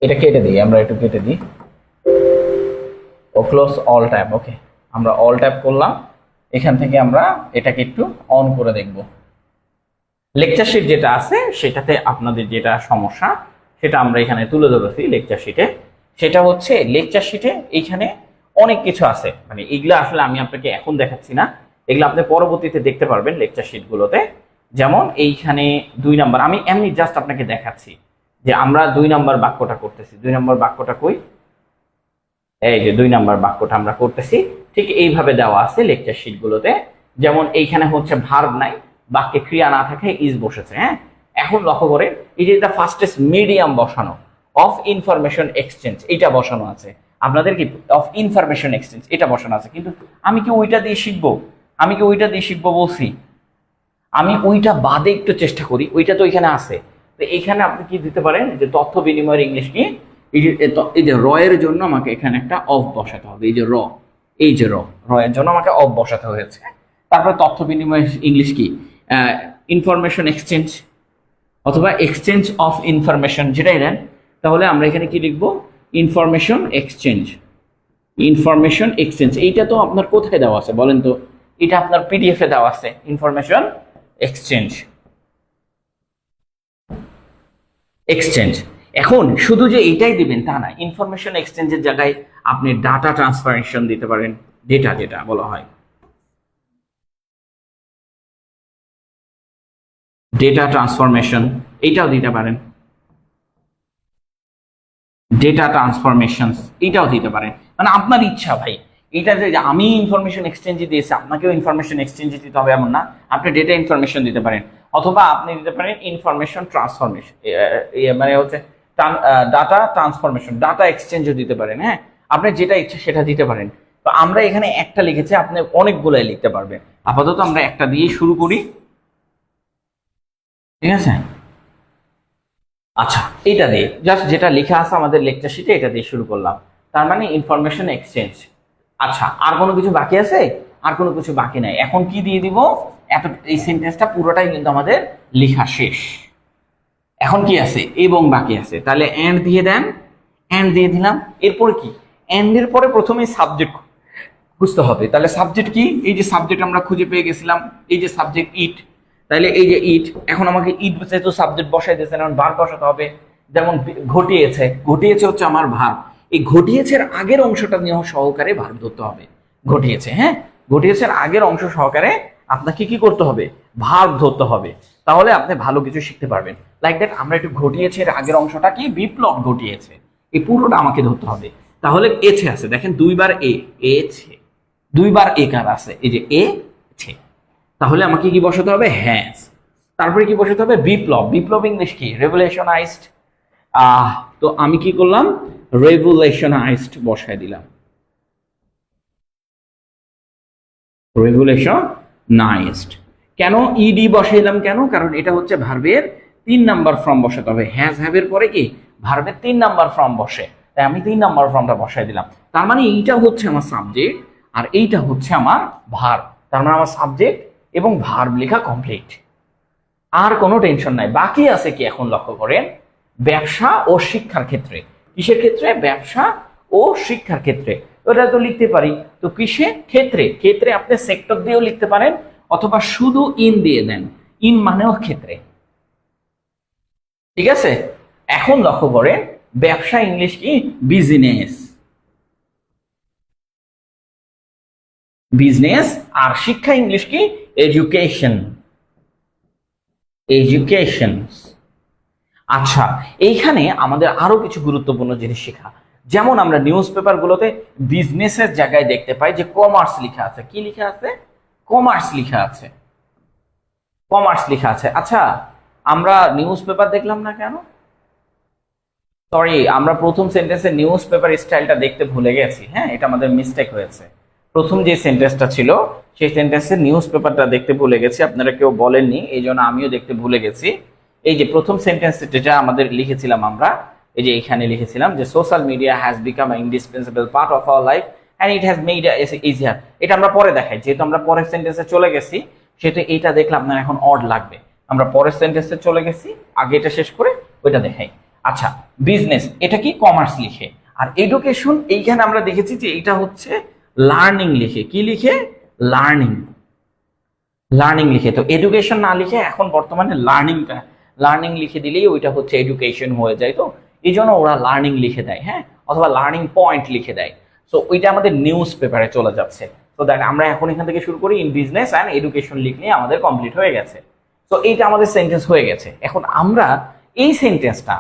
এটা কেটে দিই, আমরা একটু কেটে দিই। ও ক্লোজ অল ট্যাব। ওকে, আমরা অল ট্যাব করলাম। এখান থেকে আমরা এটাকে একটু অন করে দেখব। লেকচার শিট যেটা আছে সেটাতে আপনাদের যেটা সমস্যা সেটা আমরা এখানে তুলে ধরেছি লেকচার শিটে। সেটা হচ্ছে লেকচার শিটে এইখানে অনেক কিছু আছে, মানে এগুলো আসলে আমি আপনাকে এখন দেখাচ্ছি না, এগুলো আপনি পরবর্তীতে দেখতে পারবেন লেকচার শিটগুলোতে। যেমন এইখানে 2 নাম্বার, আমি এমনি জাস্ট আপনাকে দেখাচ্ছি যে আমরা 2 নাম্বার বাক্যটা করতেছি। 2 নাম্বার বাক্যটা কই? এই যে 2 নাম্বার বাক্যটা আমরা করতেছি, ঠিক এইভাবে দেওয়া আছে লেকচার শিটগুলোতে। যেমন এইখানে হচ্ছে ভার্ব নাই, বাক্যে ক্রিয়া না থাকে, ইজ বসেছে। হ্যাঁ, এখন লক্ষ্য করেন, ইট ইজ দ্য ফাস্টেস্ট মিডিয়াম বসানো, অফ ইনফরমেশন এক্সচেঞ্জ এটা বসানো আছে। আপনাদের কি অফ ইনফরমেশন এক্সচেঞ্জ এটা বসানো আছে, কিন্তু আমি কি ওইটা দিয়ে শিখবো? আমি কি ওইটা দিয়ে শিখবো বলছি? আমি ওইটা বাদে একটু চেষ্টা করি, ওইটা তো এখানে আছে। তো এখানে আপনি কি দিতে পারেন? যে তথ্য বিনিময়ের ইংলিশ কি? এই যে র এর জন্য আমাকে এখানে একটা অফ বসাতে হবে। এই যে র, এই যে র এর জন্য আমাকে অফ বসাতে হয়েছে। তারপরে তথ্য বিনিময়ের ইংলিশ কি? ইনফরমেশন এক্সচেঞ্জ অথবা এক্সচেঞ্জ অফ ইনফরমেশন, যেটাই দেন। তাহলে আমরা এখানে কি লিখবো? Information exchange. ইনফরমেশন এক্সচেঞ্জ এইটা তো আপনার কোথায় দেওয়া আছে বলেন তো? এটা আপনার পিডিএফ এ দেওয়া আছে, ইনফরমেশন এক্সচেঞ্জ। এক্সচেঞ্জ। এখন শুধু যে এইটাই দিবেন তা না, ইনফরমেশন এক্সচেঞ্জের জায়গায় আপনি ডাটা ট্রান্সফারেশন দিতে পারেন, ডেটা যেটা বলা হয় ডেটা ট্রান্সফরমেশন, এইটাও দিতে পারেন। ডেটা ট্রান্সফরমেশন এইটাও দিতে পারেন, মানে আপনার ইচ্ছা ভাই। এটা যে আমি ইনফরমেশন এক্সচেঞ্জে দিয়েছি, আপনাকেও ইনফরমেশন এক্সচেঞ্জে দিতে হবে এমন না। আপনি ডেটা ইনফরমেশন দিতে পারেন, অথবা আপনি দিতে পারেন ইনফরমেশন ট্রান্সফরমেশন, মানে হচ্ছে ডাটা ট্রান্সফরমেশন, ডাটা এক্সচেঞ্জও দিতে পারেন। হ্যাঁ, আপনি যেটা ইচ্ছা সেটা দিতে পারেন। তো আমরা এখানে একটা লিখেছি, আপনি অনেকগুলাই লিখতে পারবেন। আপাতত আমরা একটা দিয়েই শুরু করি, ঠিক আছে? আচ্ছা, এটা দিয়ে জাস্ট যেটা লেখা আছে আমাদের লেকচার শিটে এটা দিয়ে শুরু করলাম। তার মানে ইনফরমেশন এক্সচেঞ্জ। আচ্ছা, আর কোনো কিছু বাকি আছে? আর কোনো কিছু বাকি নাই। এখন কি দিয়ে দিব? এই সেন্টেন্সটা পুরোটাই কিন্তু আমাদের লেখা শেষ। এখন কি আছে? এবং বাকি আছে, তাহলে এন্ড দিয়ে দেন, এন্ড দিয়ে দিলাম। এরপরে কি? এন্ড এর পরে প্রথমে সাবজেক্ট খুঁজতে হবে। তাহলে সাবজেক্ট কি? এই যে সাবজেক্ট আমরা খুঁজে পেয়ে গেছিলাম, এই যে সাবজেক্ট ইট। তাহলে এই যে ইট, এখন আমাকে ইট যেহেতু সাবজেক্ট বসাই দিয়েছেন, এখন ভার্ব বসাতে হবে। যেমন ঘটিয়েছে, ঘটিয়েছে হচ্ছে আমার ভার্ব। এই ঘটিয়েছের আগের অংশটা নিয়ে সহকারে ভার্ব ধরতে হবে। ঘটিয়েছে, হ্যাঁ, ঘটিয়েছের আগের অংশ সহকারে আপনাকে কি করতে হবে? ভার্ব ধরতে হবে। তাহলে আপনি ভালো কিছু শিখতে পারবেন। লাইক দ্যাট, আমরা একটু ঘটিয়েছে এর আগের অংশটা কি? বিপ্লব ঘটিয়েছে। এই পুরোটা আমাকে ধরতে হবে। তাহলে এছে আছে, দেখেন দুইবার এছে, দুইবার এ কার আছে, এই যে এ ছে। তাহলে আমাকে কি বসাতে হবে? হ্যাজ। তারপরে কি বসাতে হবে? বিপ্লব। বিপ্লব ইংলিশ কি? রেভলিউশনাইজড। তো আমি কি করলাম? রেভলিউশনাইজড বসায় দিলাম, রেভলিউশনাইজড। কেন ইডি বসাইলাম? কেন? কারণ এটা হচ্ছে ভার্বের 3 নাম্বার ফর্ম বসাতে হবে। হ্যাজ হ্যাভের পরে কি ভার্বের 3 নাম্বার ফর্ম বসে, তাই আমি 3 নাম্বার ফর্মটা বসাই দিলাম। তার মানে এইটা হচ্ছে আমার সাবজেক্ট আর এইটা হচ্ছে আমার ভার্ব। তার মানে আমার সাবজেক্ট এবং ভার্ব লেখা কমপ্লিট। আর কোনো টেনশন নাই। বাকি আছে কি? এখন লক্ষ্য করেন, ব্যবসা ও শিক্ষার ক্ষেত্রে। কিসের ক্ষেত্রে? ব্যবসা ও শিক্ষার ক্ষেত্রে। ওটা তো লিখতে পারি। তো কিসে? ক্ষেত্রে। ক্ষেত্রে আপনি সেক্টর দিয়েও লিখতে পারেন অথবা শুধু ইন দিয়ে দেন। ইন মানেও ক্ষেত্রে। ঠিক আছে? এখন লক্ষ্য করেন, ব্যবসা ইংলিশ কি? বিজনেস। বিজনেস। আর শিক্ষা ইংলিশ কি? এডুকেশন। এডুকেশন। আচ্ছা, এইখানে আমাদের আরো কিছু গুরুত্বপূর্ণ জিনিস শেখা। যেমন আমরা নিউজ পেপার গুলোতে বিজনেসের জায়গায় দেখতে পাই যে কমার্স লেখা আছে। কি লেখা আছে? কমার্স লেখা আছে। কমার্স লেখা আছে। আচ্ছা, আমরা নিউজ পেপার দেখলাম না কেন? সরি, আমরা প্রথম সেন্টেন্সে নিউজ পেপার স্টাইলটা দেখতে ভুলে গেছি। হ্যাঁ, এটা আমাদের মিস্টেক হয়েছে। প্রথম যে সেন্টেন্সটা ছিল সেই সেন্টেন্সে নিউজ পেপারটা দেখতে ভুলে গেছি। আপনারা কেউ বলেননি, এই জন্য আমিও দেখতে ভুলে গেছি। এই যে প্রথম সেন্টেন্স যেটা আমাদের লিখেছিলাম আমরা, এই যে এখানে লিখেছিলাম যে social media has become a indispensable part of our life and it has made it easier. এটা আমরা পরে দেখাই, যেহেতু আমরা পরের সেন্টেন্সে চলে গেছি, সেটা এইটা দেখলে আপনার এখন অড লাগবে। আমরা পরের সেন্টেন্সে চলে গেছি, আগে এটা শেষ করে ওইটা দেখাই। আচ্ছা, বিজনেস এটা কি? কমার্স লিখে। আর এডুকেশন এইখানে আমরা দেখেছি যে এটা হচ্ছে লার্নিং লিখে। কি লিখে? লার্নিং। লার্নিং লিখে। তো এডুকেশন না লিখে এখন বর্তমানে লার্নিং লিখে দিলেই ওইটা হচ্ছে এডুকেশন হয়ে যায়। তো এই জন্য ওরা লার্নিং লিখে দেয়, হ্যাঁ, অথবা লার্নিং পয়েন্ট লিখে দেয়। সো ওইটা আমাদের নিউজ পেপারে চলে যাচ্ছে। তো দেখ, আমরা এখন এখান থেকে শুরু করি। ইন বিজনেস অ্যান্ড এডুকেশন লিখলে আমাদের কমপ্লিট হয়ে গেছে। তো এইটা আমাদের সেন্টেন্স হয়ে গেছে। এখন আমরা এই সেন্টেন্সটা,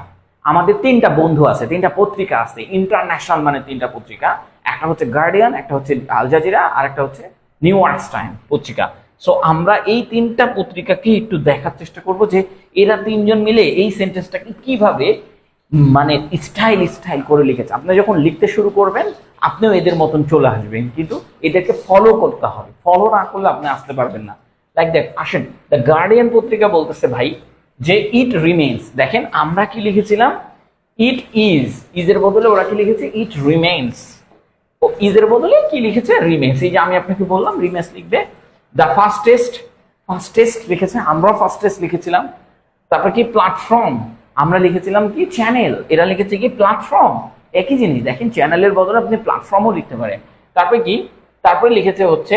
আমাদের 3টা বন্ধু আছে, 3টা পত্রিকা আছে ইন্টারন্যাশনাল, মানে 3টা পত্রিকা। একটা হচ্ছে গার্ডিয়ান, একটা হচ্ছে আল জাজিরা, আর একটা হচ্ছে নিউ ইয়র্ক টাইম পত্রিকা। সো আমরা এই 3টা পত্রিকাকে একটু দেখার চেষ্টা করব যে এরা 3জন মিলে এই সেন্টেন্সটাকে কিভাবে মানে স্টাইল করে লিখেছে। আপনি যখন লিখতে শুরু করবেন আপনিও এদের মতন চলে আসবেন, কিন্তু এদেরকে ফলো করতে হবে। ফলো না করলে আপনি আসতে পারবেন না। লাইক দ্যাট, আসেন, দ্য গার্ডিয়ান পত্রিকা বলতেছে ভাই যে ইট রিমেইনস। দেখেন আমরা কি লিখেছিলাম? It is. ইজের বদলে ওরা কি লিখেছে? ইট রিমেইনস। ও ইজের বদলে কি লিখেছে? রিমেইনস। এই যে আমি আপনাকে বললাম রিমেইনস লিখবে। দ্য ফাস্টেস্ট লিখেছে, আমরা ফাস্টেস্ট লিখেছিলাম। তারপর কি? প্ল্যাটফর্ম। আমরা লিখেছিলাম কি? চ্যানেল। এরা লিখেছে কি? প্ল্যাটফর্ম। একই জিনিস। দেখেন, চ্যানেলের বদলে আপনি প্ল্যাটফর্মও লিখতে পারেন। তারপরে কি? তারপরে লিখেছে হচ্ছে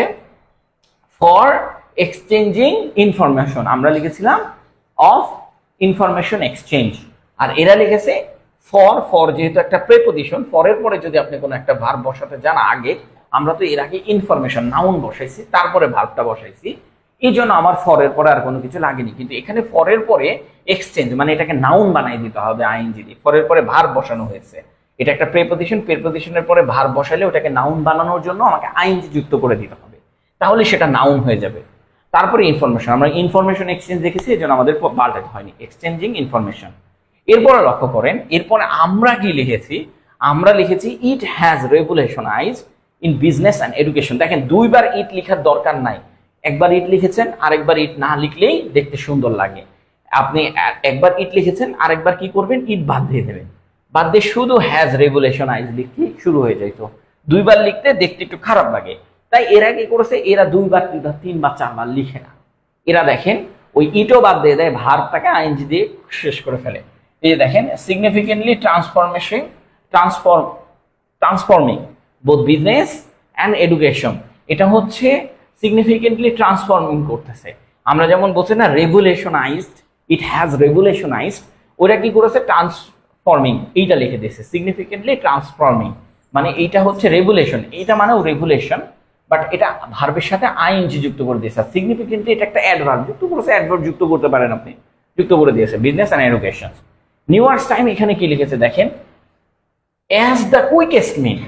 ফর এক্সচেঞ্জিং ইনফরমেশন। আমরা লিখেছিলাম অফ ইনফরমেশন এক্সচেঞ্জ। আর এরা লিখেছে ফর যেহেতু একটা প্রেপোজিশন, ফরের পরে যদি আপনি কোনো একটা ভার্ব বসাতে যান আগে, আমরা তো এর আগে ইনফরমেশন নাউন বসাইছি, তারপরে ভার্বটা বসাইছি, এই জন্য আমার ফরের পরে আর কোনো কিছু লাগেনি। কিন্তু এখানে ফরের পরে এক্সচেঞ্জ মানে এটাকে নাউন বানাই দিতে হবে আইএনজি দিয়ে। ফরের পরে ভার্ব বসানো হয়েছে, এটা একটা প্রেপোজিশনের পরে ভার্ব বসাইলে ওটাকে নাউন বানানোর জন্য আমাকে আইএনজি যুক্ত করে দিতে হবে, তাহলে সেটা নাউন হয়ে যাবে। তারপরে ইনফরমেশন, আমরা ইনফরমেশন এক্সচেঞ্জ দেখেছি, এই জন্য আমাদের পাল্টাতে হয়নি, এক্সচেঞ্জিং ইনফরমেশন। এরপরে লক্ষ্য করেন, এরপরে আমরা কি লিখেছি? আমরা লিখেছি it has revolutionised in business and education. দেখেন, দুইবার ইট লেখার দরকার নাই। একবার ইট লিখেছেন, আরেকবার ইট না লিখলেই দেখতে সুন্দর লাগে। আপনি একবার ইট লিখেছেন, আরেকবার কি করবেন? ইট বাদ দিয়ে দেবেন। বাদ দিয়ে শুধু হ্যাজ রেগুলেশনাইজ লিখতে শুরু হয়ে যাইতো। দুইবার লিখতে দেখতে একটু খারাপ লাগে, তাই এরা কি করেছে, এরা দুইবার তিনবার চারবার লিখে না। এরা দেখেন ওই ইটও বাদ দিয়ে দেয়, ভার্বটাকে আইএনজি দিয়ে শেষ করে ফেলে। এই যে দেখেন significantly transforming both business and education, এটা হচ্ছে সিগনিফিকেন্টলি ট্রান্সফর্মিং করতেছে। আমরা যেমন বলছি না রেগুলেশনাইজড, ইট হ্যাজ রেগুলেশনাইজড, ওরা কি করেছে ট্রান্সফর্মিং, এইটা লিখে দিয়েছে সিগনিফিকেন্টলি ট্রান্সফর্মিং, মানে এইটা হচ্ছে রেগুলেশন, এইটা মানেও রেগুলেশন, বাট এটা ভার্বের সাথে আইএনজি যুক্ত করে দিয়েছে। সিগনিফিকেন্টলি এটা একটা অ্যাডভার্ব যুক্ত করেছে, অ্যাডভার্ব যুক্ত করতে পারেন আপনি, যুক্ত করে দিয়েছে বিজনেস অ্যান্ড এডুকেশন। নিউয়ার্স টাইম এখানে কি লিখেছে দেখেন, অ্যাজ দ্য কুইকেস্ট মিন,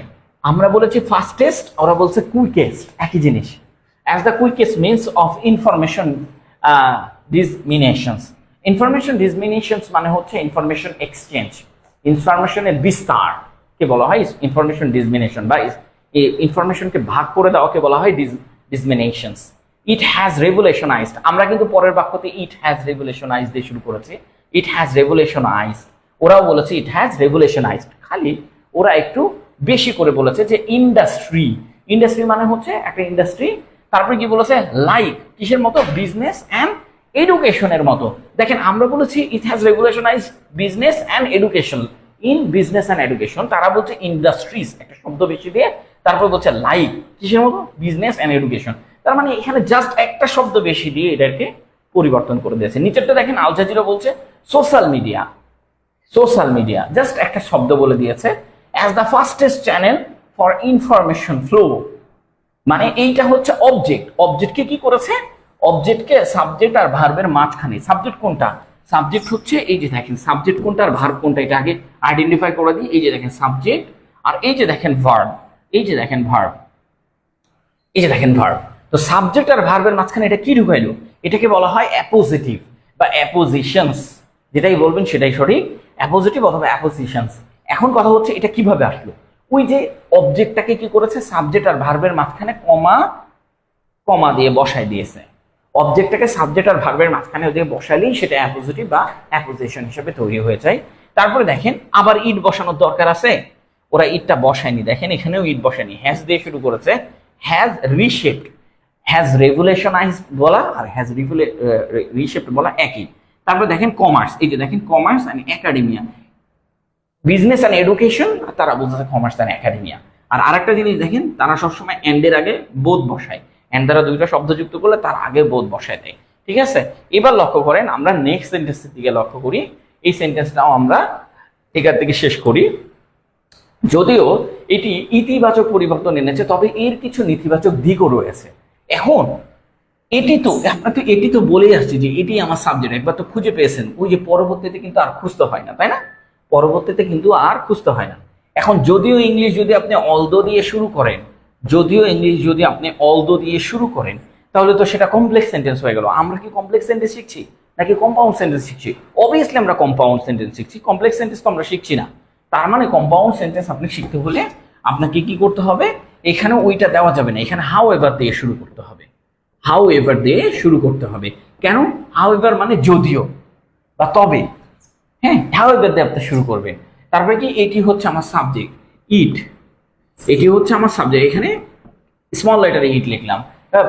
আমরা বলেছি ফাস্টেস্ট, ওরা বলছে কুইকেস্ট, একই জিনিস। As the quickest means of information disseminations. Information disseminations মানে হচ্ছে ইনফরমেশন এক্সচেঞ্জ, ইনফরমেশনের বিস্তার কে বলা হয় ইনফরমেশন ডিসমিনেশন, বা ইনফরমেশনকে ভাগ করে দেওয়াকে বলা হয় ডিসমিনেশনস। ইট হ্যাজ রেগুলেশনাইজড, আমরা কিন্তু পরের বাক্যতে ইট হ্যাজ রেগুলেশনাইজড দিয়ে শুরু করেছি, ইট হ্যাজ রেগুলেশনাইজড, ওরাও বলেছে ইট হ্যাজ রেগুলেশনাইজড, খালি ওরা একটু বেশি করে বলেছে যে ইন্ডাস্ট্রি, ইন্ডাস্ট্রি মানে হচ্ছে একটা ইন্ডাস্ট্রি, তারপরে কি বলেছে লাইক কিসের মতো, বিজনেস অ্যান্ড এডুকেশনের মতো। দেখেন আমরা বলেছি it has revolutionised business and education, in business and education, তারা বলছে ইন্ডাস্ট্রিজ একটা শব্দ বেশি দিয়ে, তারপর বলছে লাইক কিসের মতো, বিজনেস অ্যান্ড এডুকেশন। তার মানে এখানে জাস্ট একটা শব্দ বেশি দিয়ে এটাকে পরিবর্তন করে দিয়েছে। নিচেরটা দেখেন আল জাজিরা বলছে social media, social media just একটা শব্দ বলে দিয়েছে। As the fastest channel for information flow, মানে এইটা হচ্ছে অবজেক্ট, অবজেক্টকে কি করেছে, অবজেক্টকে সাবজেক্ট আর ভার্বের মাঝখানে, সাবজেক্ট কোনটা, সাবজেক্ট হচ্ছে এই যে দেখেন সাবজেক্ট কোনটা আর ভার্ব কোনটা, এটা আগে আইডেন্টিফাই করে দিই। এই যে দেখেন সাবজেক্ট আর এই যে দেখেন ভার্ব, এই যে দেখেন ভার্ব, এই যে দেখেন ভার্ব। তো সাবজেক্ট আর ভার্বের মাঝখানে এটা কি ঢুকাইলো, এটাকে বলা হয় অ্যাপোজিটিভ বা অ্যাপোজিশনস, যেটাই বলবেন সেটাই সঠিক, অ্যাপোজিটিভ অথবা অ্যাপোজিশনস। এখন কথা হচ্ছে এটা কিভাবে আসলো, ওই যে অবজেক্টটাকে কি করেছে, সাবজেক্ট আর ভার্বের মাঝখানে কমা কমা দিয়ে বসায় দিয়েছে, অবজেক্টটাকে সাবজেক্ট আর ভার্বের মাঝখানে দিয়ে বসালেই সেটা অ্যাপোজিটিভ বা অ্যাপোজিশন হিসেবে তৈরি হয়ে যায়। তারপরে দেখেন আবার ইট বসানোর দরকার আছে, ওরা ইটটা বসায়নি, দেখেন এখানেও ইট বসায়নি, হ্যাজ দিয়ে শুরু করেছে, হ্যাজ রিশেপড, হ্যাজ রেগুলেশনাইজড বলা আর হ্যাজ রিশেপড বলা একই। তারপরে দেখেন কমার্স, এই যে দেখেন commerce and academia, business and education, তারা বলতেছে কমার্স অ্যান্ড একাডেমিয়া। আর আরেকটা জিনিস দেখেন, তারা সবসময় এন্ডের আগে বোধ বসায়, এন্ড দ্বারা দুইটা শব্দ যুক্ত করলে তার আগে বোধ বসায় দেয়, ঠিক আছে। এবার লক্ষ্য করেন, আমরা নেক্সট সেন্টেন্সের দিকে লক্ষ্য করি, এই সেন্টেন্সটাও আমরা এখান থেকে শেষ করি। যদিও এটি ইতিবাচক পরিবর্তন এনেছে, তবে এর কিছু নেতিবাচক দিকও রয়েছে। এখন এটি তো বলেই আসছে যে এটি আমার সাবজেক্ট, একবার তো খুঁজে পেয়েছেন, ওই যে পরবর্তীতে কিন্তু আর খুঁজতে হয় না, তাই না, পরবর্তীতে কিন্তু আর খুঁজতে হয় না। এখন যদিও ইংলিশ যদি আপনি অলদো দিয়ে শুরু করেন, যদিও ইংলিশ যদি আপনি অলদো দিয়ে শুরু করেন, তাহলে তো সেটা কমপ্লেক্স সেন্টেন্স হয়ে গেল। আমরা কি কমপ্লেক্স সেন্টেন্স শিখছি নাকি কম্পাউন্ড সেন্টেন্স শিখছি? অবভিয়াসলি আমরা কম্পাউন্ড সেন্টেন্স শিখছি, কমপ্লেক্স সেন্টেন্স তো আমরা শিখছি না। তার মানে কম্পাউন্ড সেন্টেন্স আপনি শিখতে হলে আপনাকে কি করতে হবে, এখানে ওইটা দেওয়া যাবে না, এখানে হাউ এভার দিয়ে শুরু করতে হবে, হাউ এভার দিয়ে শুরু করতে হবে। কেন? হাউ এভার মানে যদিও বা তবে, হ্যাঁ, হাউ এভার দিয়ে আপনি শুরু করবেন। তারপরে কি, এটি হচ্ছে আমার সাবজেক্ট ইট, এটি হচ্ছে আমার সাবজেক্ট, এখানে স্মল লেটারে ইট লিখলাম।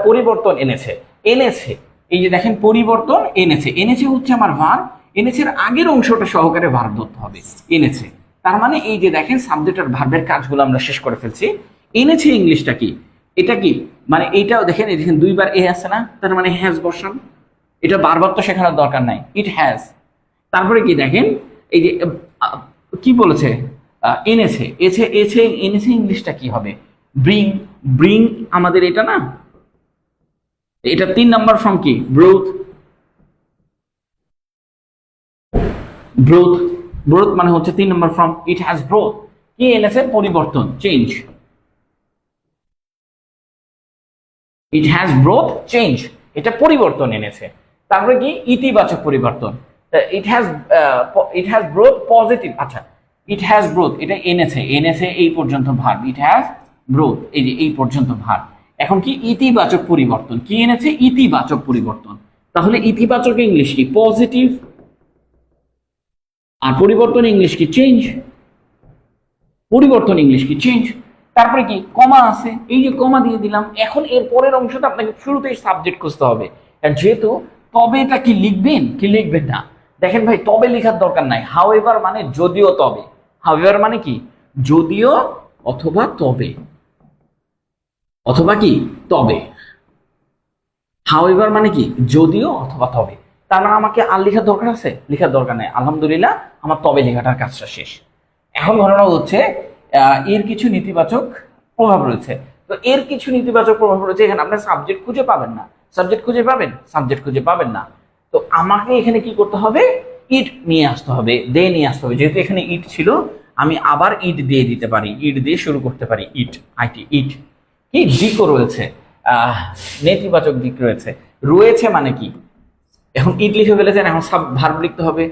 পরিবর্তন এনেছে, এনেছে, এই যে দেখেন পরিবর্তন এনেছে, এনেছে হচ্ছে আমার ভার্ব, এনেছের আগের অংশটা সহকারে ভার্ব ধরতে হবে, এনেছে। তার মানে এই যে দেখেন সাবজেক্ট আর ভার্বের কাজগুলো আমরা শেষ করে ফেলছি। এনেছে ইংলিশটা কি, এটা কি, মানে এইটাও দেখেন, এই দেখেন দুইবার এ আছে না, তার মানে হ্যাজ বসান, এটা বারবার তো শেখানোর দরকার নাই, ইট হ্যাজ। তারপরে কি দেখেন, এই যে কি বলেছে, এনেছে, এনেছে ইংলিশটা কি হবে, ব্রিং, ব্রিং আমাদের এটা না, এটা 3 নাম্বার ফর্ম কি, ব্রোথ, ব্রোথ, ব্রোথ মানে হচ্ছে 3 number form, it has broth, কি এনেছে, পরিবর্তন, change, it has broth change, এটা পরিবর্তন এনেছে। তারপরে কি, ইতিবাচক পরিবর্তন, ইট হ্যাজ ব্রোথ পজিটিভ, আচ্ছা ইট হ্যাজ ব্রোথ, এটা এনেছে, এনেছে এই পর্যন্ত ভার্ব, ইট হ্যাজ ব্রোথ, এই যে এই পর্যন্ত ভার্ব। এখন কি, ইতিবাচক পরিবর্তন, কি এনেছে, ইতিবাচক পরিবর্তন। তাহলে ইতিবাচক ইংলিশ কি, পজিটিভ, আর পরিবর্তন ইংলিশ কি, চেঞ্জ। পরিবর্তন ইংলিশ কি চেঞ্জ। তারপরে কি কমা আছে, এই যে কমা দিয়ে দিলাম। এখন এর পরের অংশটা আপনাকে শুরুতেই সাবজেক্ট খুঁজতে হবে। আর যেহেতু তবেটা কি লিখবেন কি লিখবেন না, দেখেন ভাই তবে লেখার দরকার নাই। হাউএভার মানে যদিও তবে, হাউএভার মানে কি যদিও অথবা তবে, অথবা কি তবে। হাউএভার মানে কি যদিও অথবা তবে। তার মানে আমাকে আর লেখার দরকার আছে, লেখার দরকার নেই। আলহামদুলিল্লাহ আমার তবে লেখাটার কাজটা শেষ। এখন ঘটনা হচ্ছে এর কিছু নেতিবাচক প্রভাব রয়েছে। তো এর কিছু নেতিবাচক প্রভাব রয়েছে, এখানে আপনার সাবজেক্ট খুঁজে পাবেন না। সাবজেক্ট খুঁজে পাবেন, সাবজেক্ট খুঁজে পাবেন না। তো আমাকে এখানে কি করতে হবে, ইট নিয়ে আসতে হবে, দে নিয়ে আসতে হবে। যেহেতু এখানে ইট ছিল, আমি আবার ইট দিয়ে দিতে পারি, ইট দিয়ে শুরু করতে পারি। ইট, আইটি, ইট। কি দিকও রয়েছে, নেতিবাচক দিক রয়েছে। রয়েছে মানে কি, এখন ইট লিখে ফেলেছেন, এখন ভার্ব লিখতে হবে।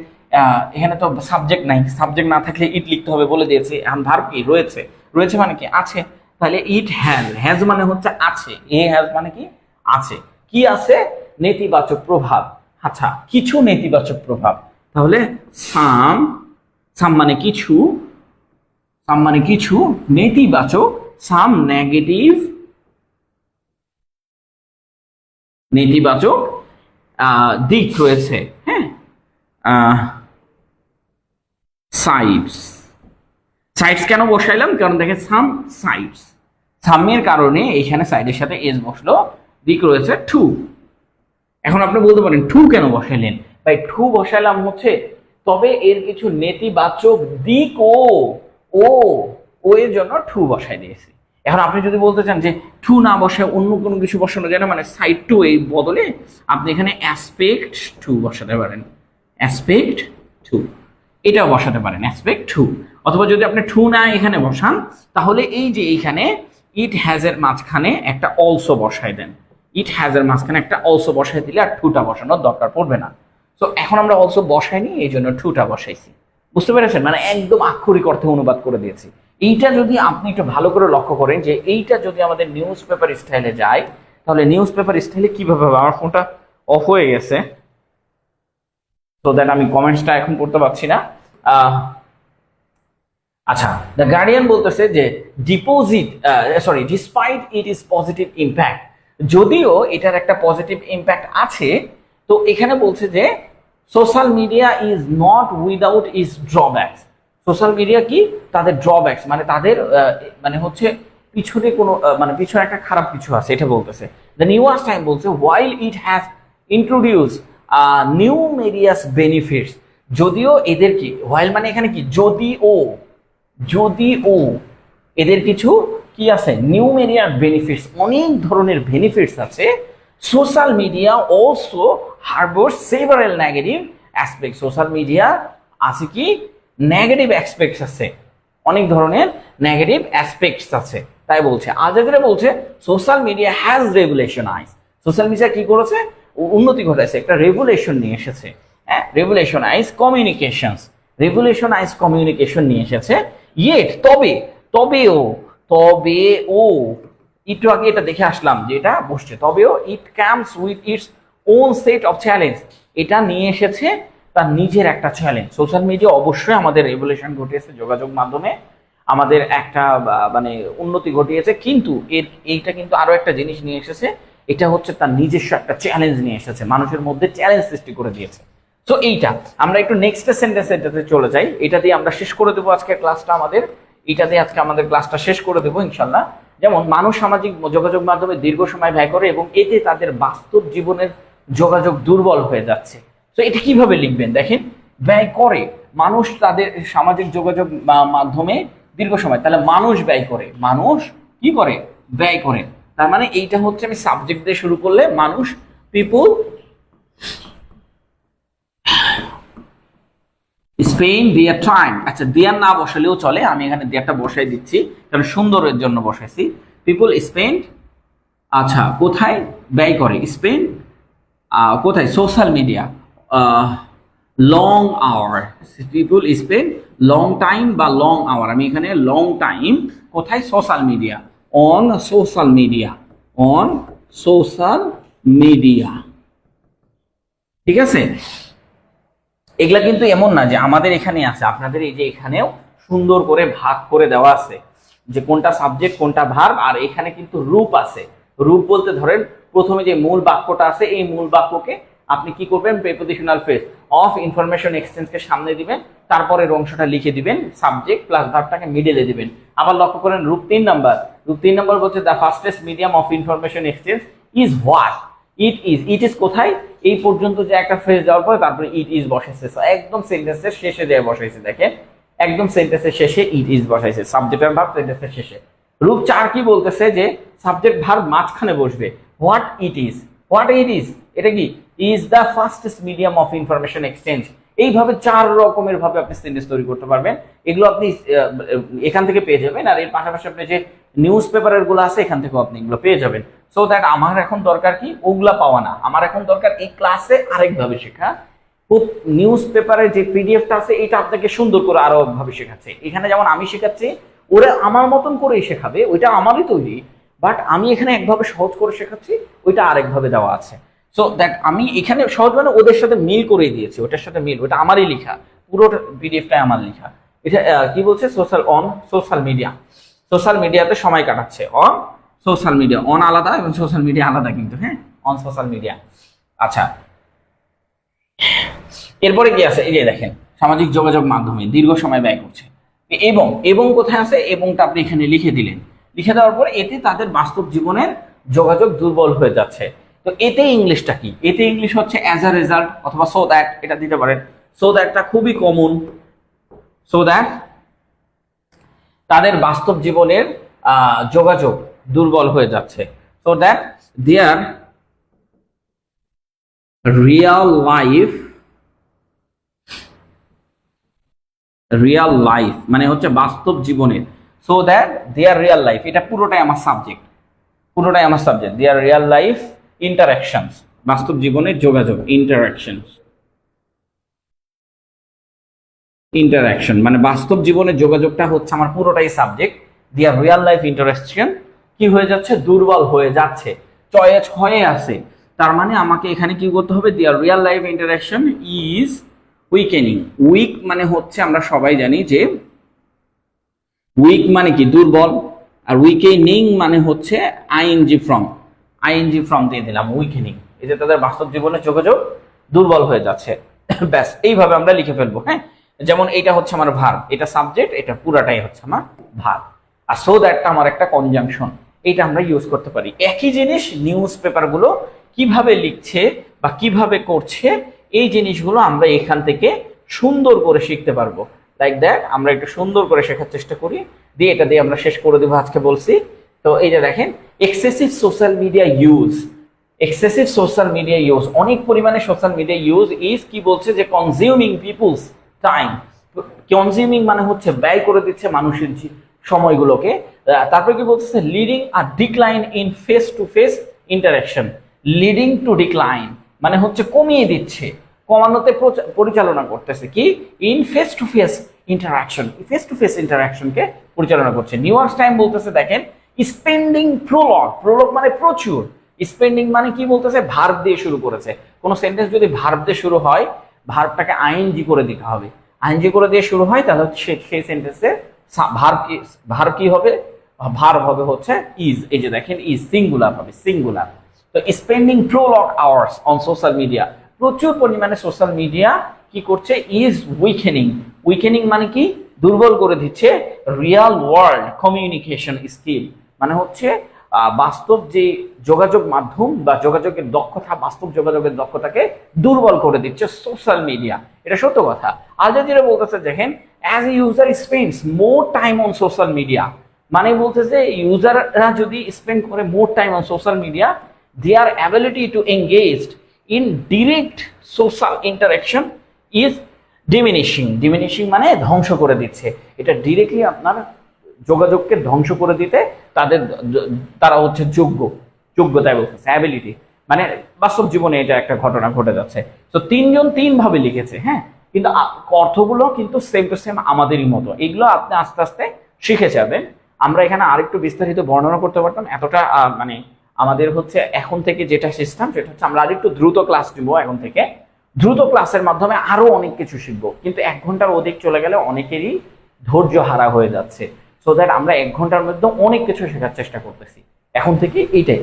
এখানে তো সাবজেক্ট নাই, সাবজেক্ট না থাকলে ইট লিখতে হবে বলে দিয়েছি। এখন ভার্ব কি রয়েছে, রয়েছে মানে কি আছে। তাহলে ইট হ্যাজ, হ্যাজ মানে হচ্ছে আছে, এ হ্যাজ মানে কি আছে। কি আছে, নেতিবাচক প্রভাব। আচ্ছা কিছু নেতিবাচক প্রভাব, তাহলে সাম, সাম মানে কিছু, সাম মানে কিছু নেতিবাচক, সাম নেগেটিভ, নেতিবাচক দিক রয়েছে। হ্যাঁ, সাইডস, সাইডস কেন বসাইলাম, কারণ দেখেন সাম সাইডস, সামের কারণে এখানে সাইডের সাথে এস বসলো। দিক রয়েছে টু। এখন আপনি বলতে পারেন টু কেন বসাইলেন ভাই, টু বসাইলাম হচ্ছে তবে এর কিছু নেতিবাচক দিক ও ও এর জন্য টু বসাই দিয়েছি। এখন আপনি যদি বলতে চান যে টু না বসে অন্য কোনো কিছু বসানো যায় না, মানে সাইড টু, এই বদলে আপনি এখানে অ্যাসপেক্ট টু বসাতে পারেন, অ্যাসপেক্ট টু এটাও বসাতে পারেন, অ্যাসপেক্ট টু। অথবা যদি আপনি টু না এখানে বসান, তাহলে এই যে এইখানে ইট হ্যাজ এর মাঝখানে একটা অলসো বসাই দেন। ইট হ্যাজ এর মাঝখানে একটা অলসো বসাই দিলে আর টুটা বসানোর দরকার পড়বে না। তো এখন আমরা অলসো বসাইনি, এই জন্য টুটা বসাইছি। বুঝতে পেরেছেন, মানে একদম আক্ষরিক অর্থে অনুবাদ করে দিয়েছি। এইটা যদি আপনি একটু ভালো করে লক্ষ্য করেন যে এইটা যদি আমাদের নিউজ পেপার স্টাইলে যায়, তাহলে নিউজ পেপার স্টাইলে কিভাবে হবে। আমার ফোনটা অফ হয়ে গেছে, তো দ্যাট আমি কমেন্টসটা এখন পড়তে পারছি না। আচ্ছা, দ্য গার্ডিয়ান বলতেছে যে despite it is positive impact, যদিও এটার একটা পজিটিভ ইম্প্যাক্ট আছে, তো এখানে বলছে যে social media is not without is drawbacks. Social media কি, তাদের ড্রব্যাকস মানে তাদের মানে হচ্ছে পিছনে কোনো মানে পিছনে একটা খারাপ কিছু আছে, এটা বলতেছে। দ্য নিউ ইয়র্ক টাইম বলছে while it has introduce numerous benefits, যদিও এদের কি, হোয়াইল মানে এখানে কি যদিও এদের কিছু কি আছে, নিউমেরিয়ার বেনিফিটস, অনেক ধরনের বেনিফিটস আছে। Social media also harbours several negative aspect, social media আছে কি নেগেটিভ অ্যাসপেক্টস আছে, অনেক ধরনের নেগেটিভ অ্যাসপেক্টস আছে। তাই বলছে আজাদিরা বলছে social media has revolutionise, social media কি করেছে, উন্নতি ঘটাইছে, একটা রেভুলেশন নিয়ে এসেছে। হ্যাঁ, রেভুলেশনাইজ কমিউনিকেশনস, রেভুলেশনাইজ কমিউনিকেশন নিয়ে এসেছে। ইয়েট তবেও একটু আগে এটা দেখে আসলাম যে এটা বসছে, তবেও it comes with its own set of challenge, এটা নিয়ে এসেছে তার নিজের একটা চ্যালেঞ্জ। সোশ্যাল মিডিয়া অবশ্যই আমাদের রেভুলেশন ঘটিয়েছে, যোগাযোগ মাধ্যমে আমাদের একটা মানে উন্নতি ঘটিয়েছে, কিন্তু এইটা কিন্তু আরো একটা জিনিস নিয়ে এসেছে, এটা হচ্ছে তার নিজস্ব একটা চ্যালেঞ্জ নিয়ে এসেছে, মানুষের মধ্যে চ্যালেঞ্জ সৃষ্টি করে দিয়েছে। তো এইটা আমরা একটু নেক্সট সেন্টেন্সে চলে যাই, এটা দিয়ে আমরা শেষ করে দেবো আজকে ক্লাসটা আমাদের, এটা দিয়ে আজকে আমাদের ক্লাসটা শেষ করে দেবো ইনশাল্লাহ। যেমন মানুষ সামাজিক যোগাযোগ মাধ্যমে দীর্ঘ সময় ব্যয় করে এবং এতে তাদের বাস্তব জীবনের যোগাযোগ দুর্বল হয়ে যাচ্ছে। তো এটা কিভাবে লিখবেন, দেখেন ব্যয় করে, মানুষ তাদের সামাজিক যোগাযোগ মাধ্যমে দীর্ঘ সময়, তাহলে মানুষ ব্যয় করে, মানুষ কি করে ব্যয় করে। তার মানে এইটা হচ্ছে আমি সাবজেক্ট দিয়ে শুরু করলে মানুষ, পিপুল স্পেন দেয়ার টাইম। আচ্ছা দেয়ার না বসালেও চলে, আমি এখানে দেয়ারটা বসাই দিচ্ছি কারণ সুন্দরের জন্য বসাইছি। পিপুল স্পেন্ড, আচ্ছা কোথায় ব্যয় করে, স্পেন কোথায়, সোশ্যাল মিডিয়া, লং আওয়ার, পিপুল স্পেন্ড লং টাইম বা লং আওয়ার, আমি এখানে লং টাইম কোথায়, social media, on social media, on social media. ঠিক আছে, এগুলা কিন্তু এমন না যে আমাদের এখানে আছে, আপনাদের এই যে এখানেও সুন্দর করে ভাগ করে দেওয়া আছে যে কোনটা সাবজেক্ট কোনটা ভার্ব, আর এখানে কিন্তু রূপ আছে। রূপ বলতে ধরেন প্রথমে যে মূল বাক্যটা আছে এই মূল বাক্যকে আপনি কি করবেন, প্রিপোজিশনাল ফ্রেজ অফ ইনফরমেশন এক্সচেঞ্জকে সামনে দিবেন, তারপরের অংশটা লিখে দিবেন, সাবজেক্ট প্লাস ভার্বটাকে মিডলে দিবেন। আবার লক্ষ্য করেন রূপ 3 নাম্বার, রূপ 3 নাম্বার বলছে the fastest medium of information exchange is what, it is. It is কোথায়, এই পর্যন্ত যে একটা ফ্রেজ দেওয়ার পরে তারপরে ইট ইজ বসাইছে, একদম সেন্টেন্সের শেষে দেয়া বসাইছে। দেখেন একদম সেন্টেন্সের শেষে ইট ইজ বসাইছে, সাবজেক্ট আর ভার্ব সেন্টেন্সের শেষে। রূপ 4 কি বলতেছে যে সাবজেক্ট ভার্ব মাঝখানে বসবে, what it is. What it is এটা কি, is the fastest medium of information exchange. এইভাবে 4 রকমের ভাবে আপনি সেন্টেন্স তৈরি করতে পারবেন। এগুলো আপনি এখান থেকে পেয়ে যাবেন, আর এর পাশাপাশি আপনি যে নিউজ পেপারের গুলো আছে এখান থেকেও আপনি এগুলো পেয়ে যাবেন। সো দ্যাট আমার এখন দরকার কি, ওগুলা পাওয়া না, আমার এখন দরকার এই ক্লাসে আরেকভাবে শেখা। নিউজ পেপারের যে পিডিএফটা আছে এটা আপনাকে সুন্দর করে আরো ভাবে শেখাচ্ছে। এখানে যেমন আমি শেখাচ্ছি, ওরা আমার মতন করেই শেখাবে, ওইটা আমারই তৈরি, বাট আমি এখানে একভাবে সহজ করে শেখাচ্ছি, ওইটা আরেকভাবে দেওয়া আছে। সো দ্যাট আমি এখানে সহজ মানে ওদের সাথে মিল করে দিয়েছি, ওটার সাথে মিল, ওটা আমারই লেখা, পুরো পিডিএফটাই আমার লেখা। এটা কি বলছে, সোশ্যাল মিডিয়া, সোশ্যাল মিডিয়াতে সময় কাটাচ্ছে, অন সোশ্যাল মিডিয়া। অন আলাদা এবং সোশ্যাল মিডিয়া আলাদা কিন্তু, হ্যাঁ, অন সোশ্যাল মিডিয়া। আচ্ছা, এরপরে কি আছে, এই যে দেখেন সামাজিক যোগাযোগ মাধ্যমে দীর্ঘ সময় ব্যয় করছে। এবং এবং কোথায় আছে, এবংটা আপনি এখানে লিখে দিলেন। লিখে দেওয়ার পরে এতে তাদের বাস্তব জীবনের যোগাযোগ দুর্বল হয়ে যাচ্ছে। তো এতে ইংলিশটা কি, এতে ইংলিশ হচ্ছে অ্যাজ আ রেজাল্ট অথবা সো দ্যাট, এটা দিতে পারেন। সো দ্যাটটা খুবই কমন। সো দ্যাট তাদের বাস্তব জীবনের যোগাযোগ দুর্বল হয়ে যাচ্ছে। So that their real life মানে হচ্ছে বাস্তব জীবনের, so that their real life, এটা পুরোটাই আমার সাবজেক্ট, পুরোটাই আমার subject. Their real life interactions, বাস্তব জীবনের যোগাযোগ, ইন্টারাকশন মানে বাস্তব জীবনের যোগাযোগটা হচ্ছে আমার পুরোটাই subject. Their real life interaction কি হয়ে যাচ্ছে, দুর্বল হয়ে যাচ্ছে, চয়েস হয়ে আছে। তার মানে আমাকে এখানে কি করতে হবে, their real life interaction is weakening. Weak মানে হচ্ছে আমরা সবাই জানি যে উইক মানে কি, দুর্বল, আর উইকেনিং মানে হচ্ছে আইএনজি ফ্রম দিয়ে দিলাম, উইকেনিং। এই যে তাদের বাস্তব জীবনের যোগাযোগ দুর্বল হয়ে যাচ্ছে, ব্যাস এইভাবে আমরা লিখে ফেলবো। হ্যাঁ, যেমন এটা হচ্ছে আমার ভার্ব, এটা সাবজেক্ট, এটা পুরাটাই হচ্ছে আমার ভার্ব, আর সো দ্যাটটা আমার একটা কনজাংশন, এটা আমরা ইউজ করতে পারি। একই জিনিস নিউজ পেপারগুলো কিভাবে লিখছে বা কিভাবে করছে, এই জিনিসগুলো আমরা এখান থেকে সুন্দর করে শিখতে পারবো। লাইক দ্যাট আমরা একটু সুন্দর করে শেখার চেষ্টা করি, দিয়ে এটা দিয়ে আমরা শেষ করে দেবো আজকে বলছি। তো এই যে দেখেন এক্সেসিভ সোশ্যাল মিডিয়া ইউজ, অনেক পরিমাণে সোশ্যাল মিডিয়া ইউজ ইজ কি বলছে যে কনজিউমিং পিপুলস টাইম। কনজিউমিং মানে হচ্ছে ব্যয় করে দিচ্ছে মানুষের সময়গুলোকে। তারপরে কি বলতেছে, leading a decline in face to face interaction. Leading to decline মানে হচ্ছে কমিয়ে দিচ্ছে, কমানোতে পরিচালনা করতেছে কি, ইন ফেস টু ফেস ইন্টারাকশনকে পরিচালনা করছে। নিউ ইয়র্ক টাইম বলতেছে দেখেন স্পেন্ডিং প্রোলগ মানে প্রচুর, স্পেন্ডিং মানে কি বলতেছে, ভার্ব দিয়ে শুরু করেছে। কোনো সেন্টেন্স যদি ভার্ব দিয়ে শুরু হয়, ভার্বটাকে আইএনজি করে দিতে হবে, আইএনজি করে দিয়ে শুরু হয়, তাহলে সেই সেন্টেন্সে ভার্ব কি হবে, ভার্ব হবে হচ্ছে ইজ। এই যে দেখেন ইজ সিঙ্গুলার হবে, সিঙ্গুলার। তো spending Prolog hours on social media, প্রচুর পরিমাণে সোশ্যাল মিডিয়া কি করছে, ইজ উইকেনিং মানে কি, দুর্বল করে দিচ্ছে রিয়েল ওয়ার্ল্ড কমিউনিকেশন স্কিল মানে হচ্ছে বাস্তব যে যোগাযোগ মাধ্যম বা যোগাযোগের দক্ষতা, বাস্তব যোগাযোগের দক্ষতাকে দুর্বল করে দিচ্ছে সোশ্যাল মিডিয়া। এটা সত্য কথা। আল জাজিরা বলতেছে দেখেন as a user spends more time on social media, মানে বলতেছে ইউজাররা যদি স্পেন্ড করে more time on social media, their ability to engage in direct social interaction is diminishing মানে ধ্বংস করে দিচ্ছে। এটা ডিরেক্টলি আপনার যোগাযোগকে ধ্বংস করে দিতে তারা হচ্ছে যোগ্যতায় বলতেছে, অ্যাবিলিটি মানে বাস্তব জীবনে এটা একটা ঘটনা ঘটে যাচ্ছে। তো 3 জন 3 ভাবে লিখেছে, হ্যাঁ, কিন্তু অর্থগুলো কিন্তু সেম টু সেম আমাদেরই মতো। এগুলো আপনি আস্তে আস্তে শিখে যাবেন। আমরা এখানে আরেকটু বিস্তারিত বর্ণনা করতে পারতাম, এতটা মানে আমাদের হচ্ছে এখন থেকে যেটা সিস্টেম সেটা হচ্ছে আমরা আরেকটু দ্রুত ক্লাস নিব। এখন থেকে দ্রুত ক্লাসের মাধ্যমে আরো অনেক কিছু শিখবো, কিন্তু 1 ঘন্টার অধিক চলে গেলে অনেকেরই ধৈর্য হারা হয়ে যাচ্ছে। সো দ্যাট আমরা 1 ঘন্টার মধ্যে অনেক কিছু শেখার চেষ্টা করতেছি। এখন থেকে এইটাই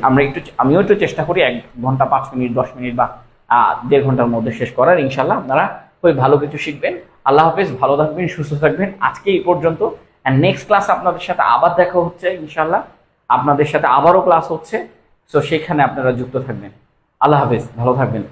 আমিও একটু চেষ্টা করি 1 ঘন্টা 5 মিনিট 10 মিনিট বা 1.5 ঘন্টার মধ্যে শেষ করার। ইনশাল্লাহ আপনারা ওই ভালো কিছু শিখবেন। আল্লাহ হাফেজ, ভালো থাকবেন, সুস্থ থাকবেন। আজকে এই পর্যন্ত। নেক্সট ক্লাস আপনাদের সাথে আবার দেখা হচ্ছে ইনশাল্লাহ। আপনাদের সাথে আবারও ক্লাস হচ্ছে, সো সেখানে আপনারা যুক্ত থাকবেন। আল্লাহ হাফেজ, ভালো থাকবেন।